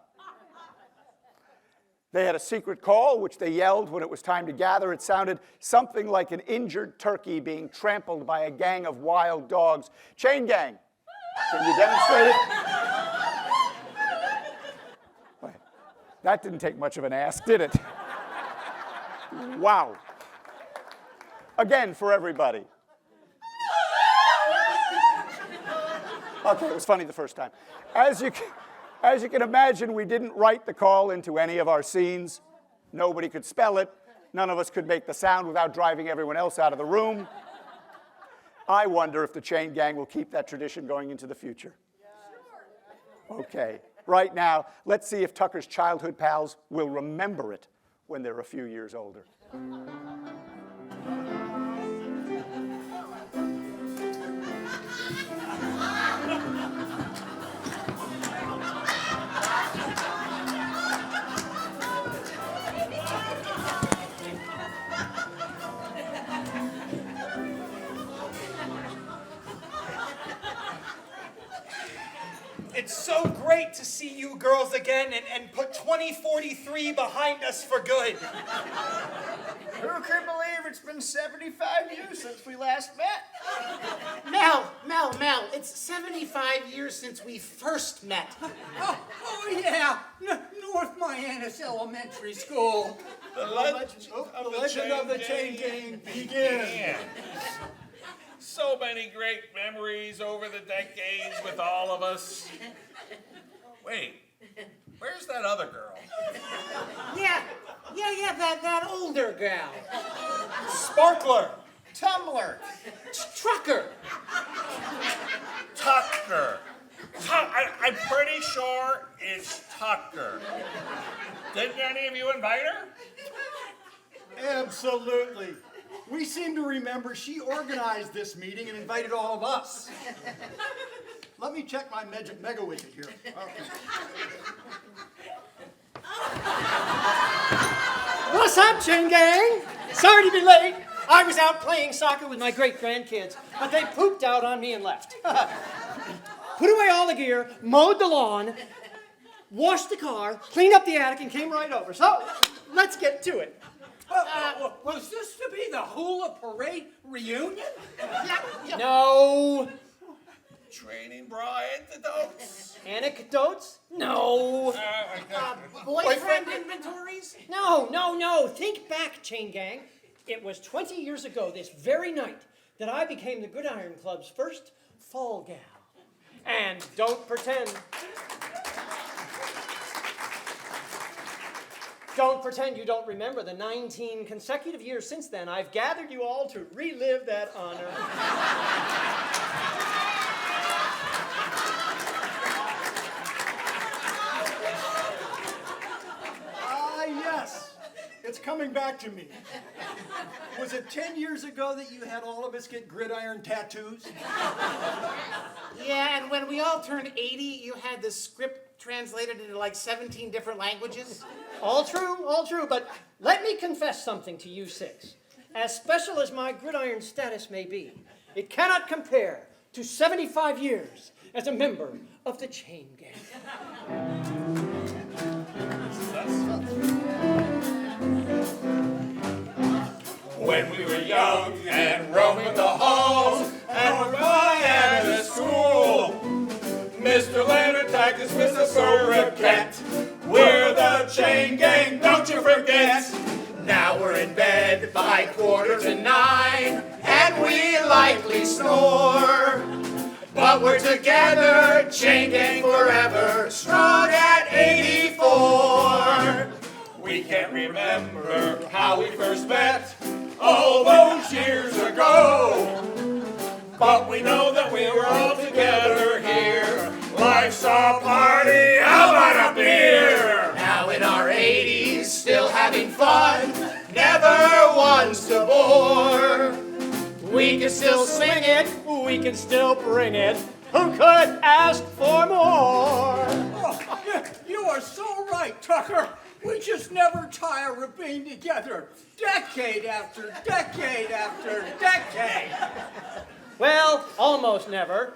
They had a secret call, which they yelled when it was time to gather. It sounded something like an injured turkey being trampled by a gang of wild dogs. Chain Gang, can you demonstrate it? That didn't take much of an ask, did it? Wow. Again, for everybody. Okay, it was funny the first time. As you can imagine, we didn't write the call into any of our scenes. Nobody could spell it. None of us could make the sound without driving everyone else out of the room. I wonder if the Chain Gang will keep that tradition going into the future. Okay. Right now, let's see if Tucker's childhood pals will remember it when they're a few years older. It's so great to see you girls again and put 2043 behind us for good. Who can believe it's been 75 years since we last met? Mel, it's 75 years since we first met. Oh yeah, North Mianus Elementary School. The legend of the Chain Gang begins. So many great memories over the decades with all of us. Wait, where's that other girl? Yeah, that older gal. Sparkler. Tumbler. Trucker. Tucker. I'm pretty sure it's Tucker. Didn't any of you invite her? Absolutely. We seem to remember she organized this meeting and invited all of us. Let me check my mega widget here. Okay. What's up, Chain Gang? Sorry to be late. I was out playing soccer with my great-grandkids, but they pooped out on me and left. Put away all the gear, mowed the lawn, washed the car, cleaned up the attic, and came right over. So, let's get to it. Was this to be the hula parade reunion? No. Training bra antidotes? Anecdotes? No. Boyfriend inventories? No. Think back, Chain Gang. It was 20 years ago this very night that I became the Gridiron Club's first fall gal. And don't pretend you don't remember the 19 consecutive years since then. I've gathered you all to relive that honor. Yes. It's coming back to me. Was it 10 years ago that you had all of us get gridiron tattoos? Yeah, and when we all turned 80, you had the script translated into like 17 different languages. All true, but let me confess something to you six. As special as my gridiron status may be, it cannot compare to 75 years as a member of the Chain Gang. When we were young and roaming the halls and were by the school, Mr. Leonard tagged us with a surrogate. We're the Chain Gang, don't you forget. Now we're in bed by 8:45, and we lightly snore. But we're together, Chain Gang forever, strong at 84. We can't remember how we first met all those years ago, but we know that we were all together here. Life's a party, how about a beer? Now in our 80s, still having fun, never once to bore. We can still swing it, We can still bring it. Who could ask for more? Oh, you are so right, Tucker. We just never tire of being together, decade after decade after decade. Well, almost never.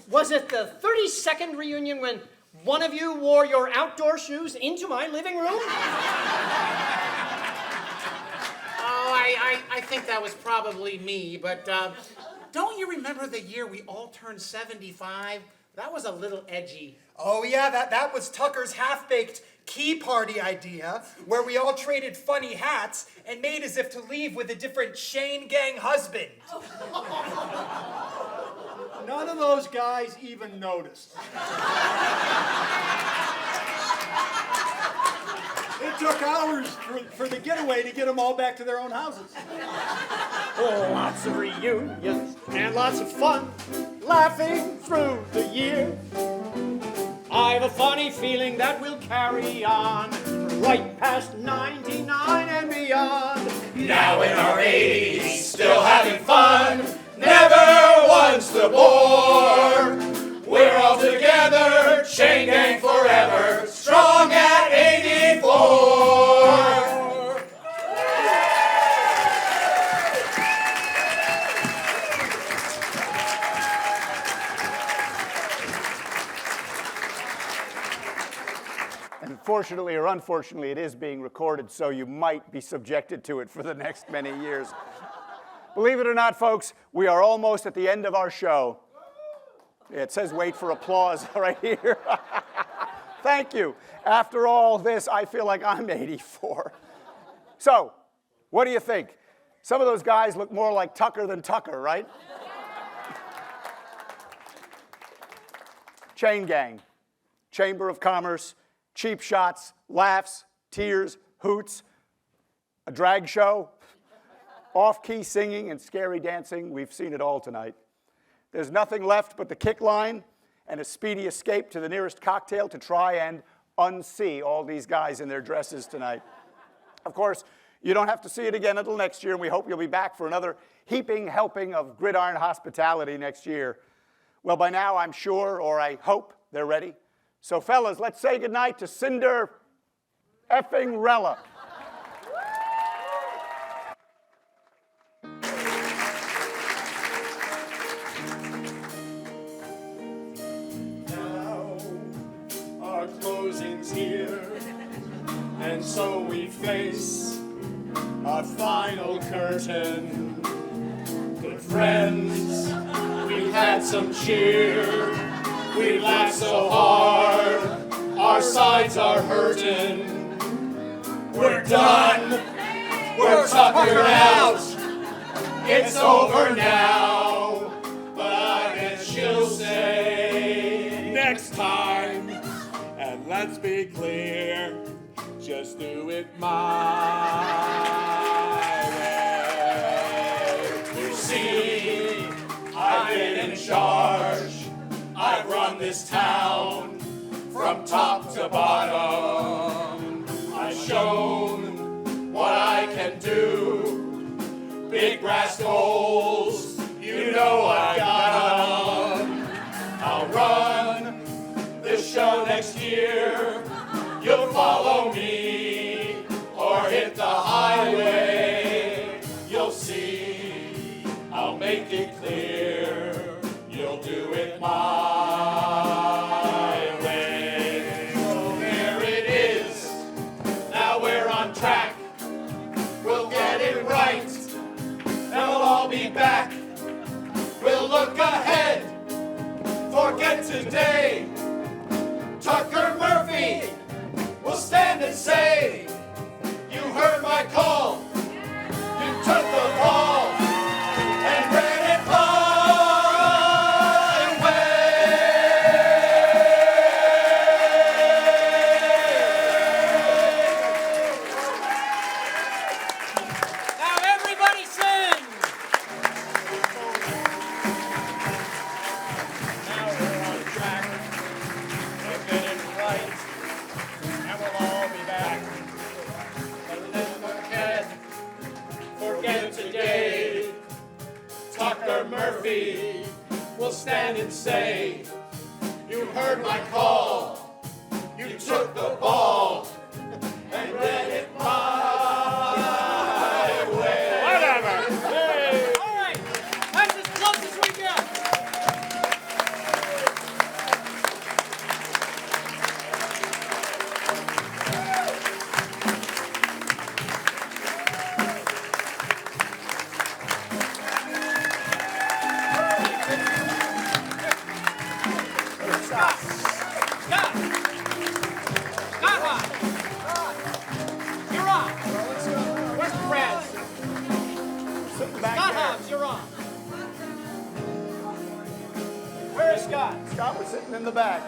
Was it the 32nd reunion when one of you wore your outdoor shoes into my living room? Oh, I think that was probably me, but don't you remember the year we all turned 75? That was a little edgy. Oh yeah, that was Tucker's half-baked key party idea, where we all traded funny hats and made as if to leave with a different Chain Gang husband. None of those guys even noticed. It took hours for the getaway to get them all back to their own houses. Lots of reunions and lots of fun, laughing through the year. I've a funny feeling that we'll carry on right past 99 and beyond. Now in our 80s, still having fun, never once to bore. We're all together, Chain Gang forever, strong at 84. Fortunately or unfortunately, it is being recorded, so you might be subjected to it for the next many years. Believe it or not, folks, we are almost at the end of our show. It says wait for applause right here. Thank you. After all this, I feel like I'm 84. So, what do you think? Some of those guys look more like Tucker than Tucker, right? Chain gang, Chamber of Commerce, cheap shots, laughs, tears, hoots, a drag show, off-key singing and scary dancing. We've seen it all tonight. There's nothing left but the kick line and a speedy escape to the nearest cocktail to try and unsee all these guys in their dresses tonight. Of course, you don't have to see it again until next year, and we hope you'll be back for another heaping helping of Gridiron hospitality next year. Well, by now, I'm sure, or I hope, they're ready. So, fellas, let's say goodnight to Cinder effing Rella. Now, our closing's here, and so we face our final curtain. Good friends, we had some cheer. We laughed so hard, our sides are hurting. We're done, we're tuckered out. It's over now, but I guess you'll say next time. And let's be clear, just do it my way. You see, I've been in charge. I've run this town from top to bottom. I've shown what I can do. Big brass goals, you know I got 'em. I'll run this show next year. You'll follow me or hit the highway. You'll see, I'll make it clear. You'll do it my way. So there it is. Now we're on track. We'll get it right. Then we'll all be back. We'll look ahead. Forget today. Tucker Murphy will stand and say, you heard my call. You took the ball and ran it home. Murphy will stand and say, you heard my call, you took the ball, and ran it my way. Whatever. Hey. All right, that's as close as we get. Scott was sitting in the back.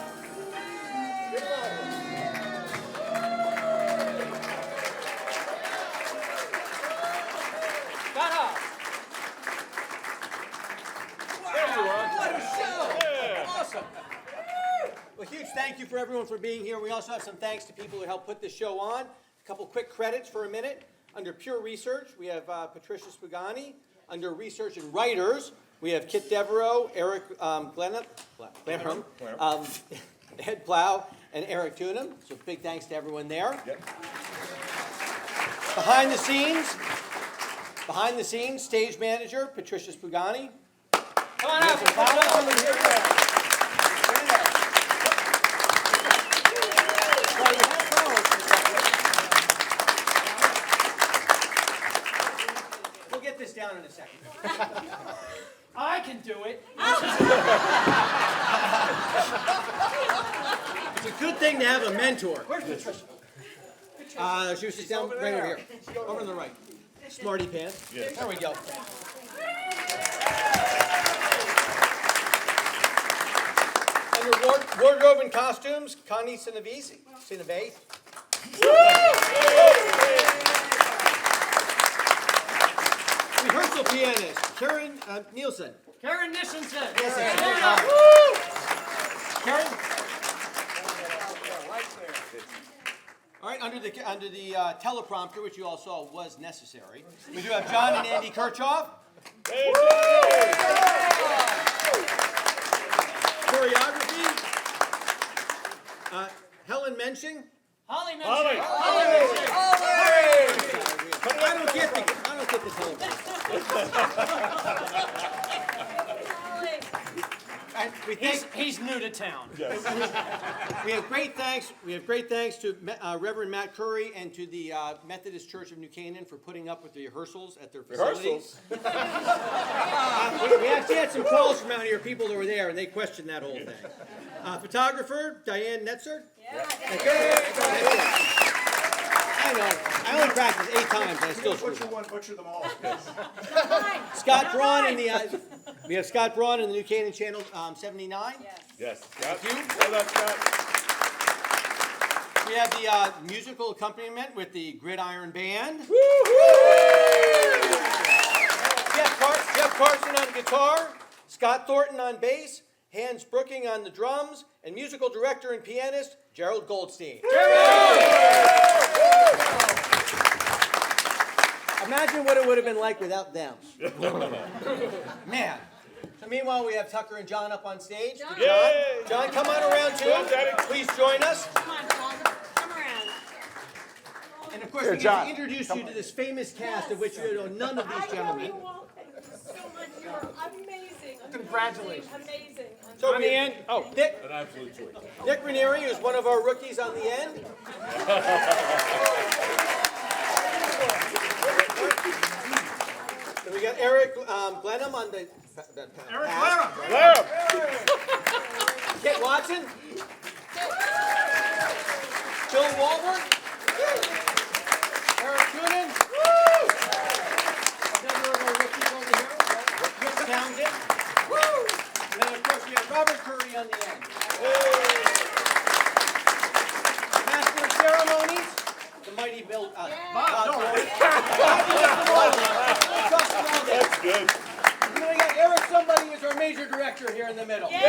Well, huge thank you for everyone for being here. We also have some thanks to people who helped put this show on. A couple quick credits for a minute. Under Pure Research, we have Patricia Spugani. Under Research and Writers, we have Kit Devereaux, Eric Glenham, Ed Plow, and Eric Tunham. So big thanks to everyone there. Yep. Behind the scenes, stage manager Patricia Spugani. Come on out. I can do it. It's a good thing to have a mentor. Where's Patricia? She was just down right over here. Over on the right. Smarty pants. There we go. Under wardrobe and costumes, Connie Sinavese. Rehearsal pianist, Karen Nielsen. Karen Nissensen. Karen? All right, under the teleprompter, which you all saw was necessary, we do have John and Andy Kirchhoff. Choreography, Helen Mensching. Holly Mensching. I don't get the teleprompter. And He's new to town. we have great thanks. We have great thanks to Reverend Matt Curry and to the Methodist Church of New Canaan for putting up with the rehearsals at their facility. We actually had some calls from out here, people that were there, and they questioned that whole thing. Photographer Diane Netzer. I know. I only practiced 8 times, and I still screwed up. Butcher them all. Scott Braun in the. We have Scott Braun in the New Canaan Channel 79. Yes. Thank you. Well done, Scott. We have the musical accompaniment with the Gridiron Band. Jeff Carson on guitar, Scott Thornton on bass, Hans Brooking on the drums, and musical director and pianist Gerald Goldstein. Imagine what it would have been like without them. Man. So meanwhile, we have Tucker and John up on stage. John, come on around too. Please join us. Come on, John. Come around. And of course, we get to introduce you to this famous cast of which you know none of these gentlemen. So much. You're amazing. Congratulations. Amazing. So on the end, Nick. An absolute choice. Nick Ranieri is one of our rookies on the end. And we got Eric Glenham on the. Eric Glenham. Kit Watson. Bill Walbert. Eric Coonan. Another of our rookies over here. Rick Townsend. And then, of course, we have Robert Curry on the end. Master of Ceremonies, the mighty Bill. Bob Doyle. That's good. And then we got Eric somebody who's our major director here in the middle. Somebody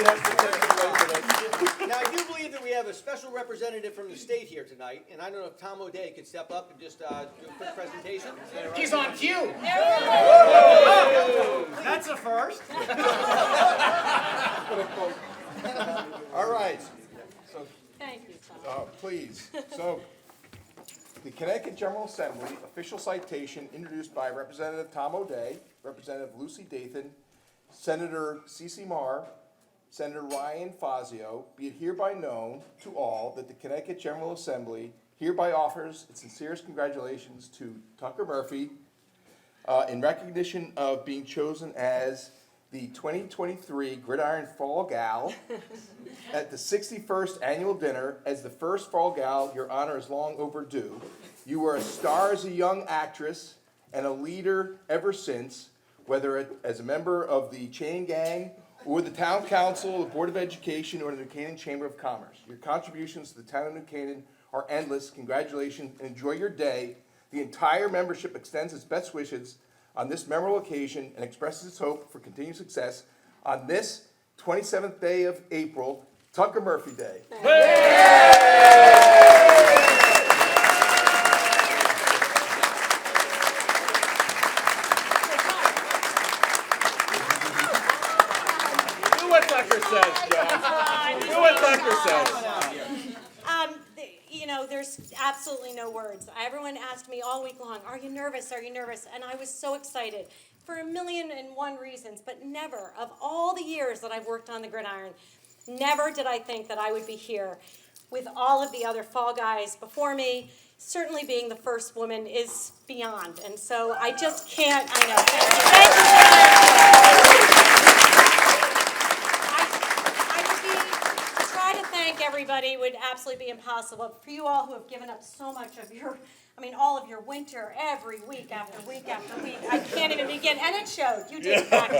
has to take it away from us. Now, I do believe that we have a special representative from the state here tonight, and I don't know if Tom O'Day could step up and just do a quick presentation. He's on cue. That's a first. All right. Thank you, Tom. Please. So, the Connecticut General Assembly official citation introduced by Representative Tom O'Day, Representative Lucy Dathan, Senator Cece Marr, Senator Ryan Fazio, be it hereby known to all that the Connecticut General Assembly hereby offers its sincerest congratulations to Tucker Murphy in recognition of being chosen as the 2023 Gridiron Fall Gal at the 61st annual dinner. As the first Fall Gal, your honor is long overdue. You were a star as a young actress and a leader ever since, whether as a member of the Chain Gang or the Town Council, the Board of Education, or the New Canaan Chamber of Commerce. Your contributions to the town of New Canaan are endless. Congratulations and enjoy your day. The entire membership extends its best wishes on this memorable occasion and expresses its hope for continued success on this 27th day of April, Tucker Murphy Day. Do what Tucker says, John. Do what Tucker says. You know, there's absolutely no words. Everyone asked me all week long, are you nervous? Are you nervous? And I was so excited for 1,000,001 reasons, but never, of all the years that I've worked on the Gridiron, never did I think that I would be here with all of the other Fall Guys before me, certainly being the first woman is beyond. And so I just can't, I know. Thank you to try to thank everybody would absolutely be impossible. For you all who have given up so much of your, all of your winter every week after week after week, I can't even begin. And it showed. You did practice.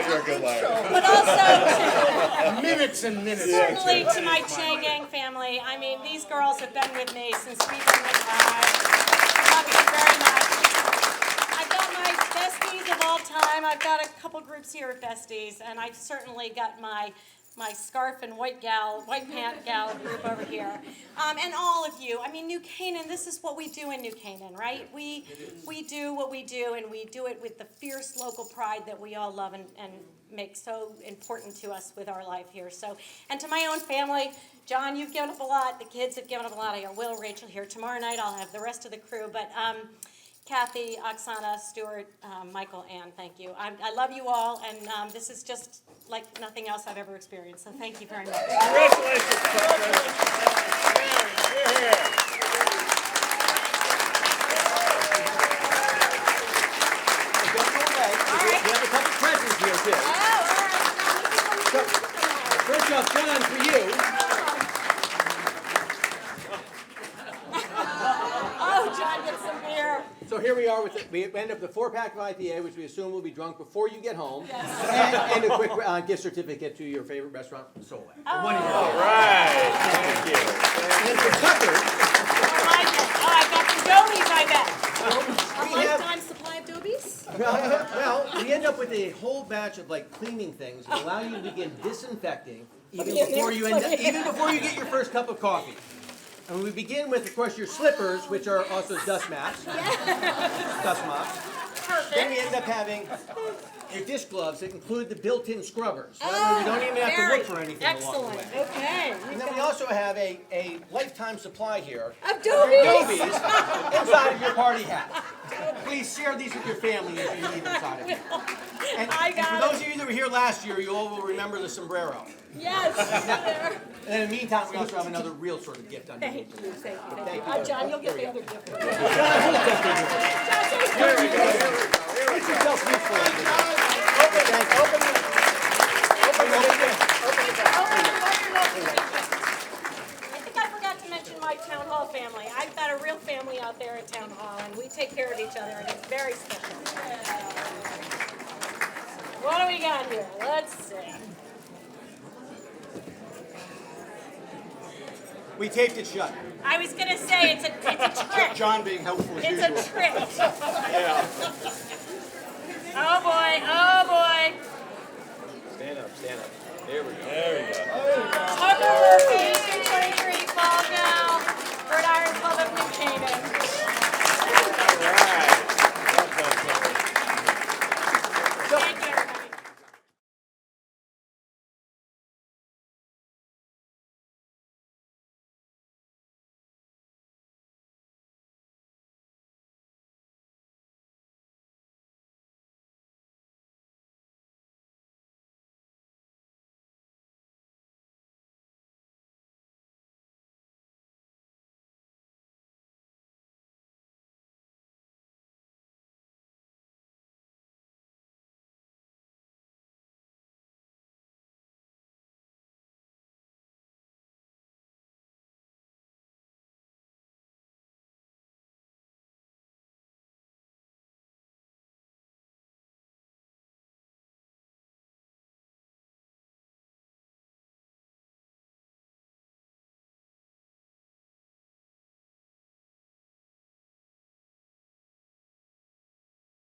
You're a good liar. But also, Minutes and minutes. certainly to my Chain Gang family. These girls have been with me since we've been with I love you very much. I've got my besties of all time. I've got a couple groups here of besties, and I've certainly got my scarf and white pant gal group over here. And all of you. New Canaan, this is what we do in New Canaan, right? We do what we do, and we do it with the fierce local pride that we all love and make so important to us with our life here. So, and to my own family, John, you've given up a lot. The kids have given up a lot. I got Will, Rachel here. Tomorrow night I'll have the rest of the crew, but Kathy, Oksana, Stuart, Michael, Ann, thank you. I love you all, and this is just like nothing else I've ever experienced, so thank you very much. Congratulations, Tucker. Don't go away. We have a couple presents here, too. So, first off, John, for you. Oh, John, get some beer. So here we are we end up with a 4-pack of IPA, which we assume will be drunk before you get home, and a quick gift certificate to your favorite restaurant, Soleil. All right. Thank you. And for Tucker, I got some dobies, I bet. A we have, lifetime supply of dobies? well, we end up with a whole batch of cleaning things that allow you to begin disinfecting even before you get your first cup of coffee. And we begin with, of course, your slippers, which are also dust mops. Dust mops. Perfect. Then we end up having your dish gloves that include the built-in scrubbers. That way we don't even have to look for anything along the way. Excellent. Okay. And then we also have a lifetime supply here Of dobies. inside of your party hat. Please share these with your family if you need inside of it. And for those of you that were here last year, you all will remember the sombrero. Yes. And in the meantime, we also have another real sort of gift underneath. Thank you. John, you'll get the other gift. Here we go. Make yourself useful. I think I forgot to mention my town hall family. I've got a real family out there at town hall, and we take care of each other, and it's very special. What do we got here? Let's see. We taped it shut. I was gonna say it's a trick. John being helpful as It's usual. a trick. Yeah. Oh boy. Stand up. There we go.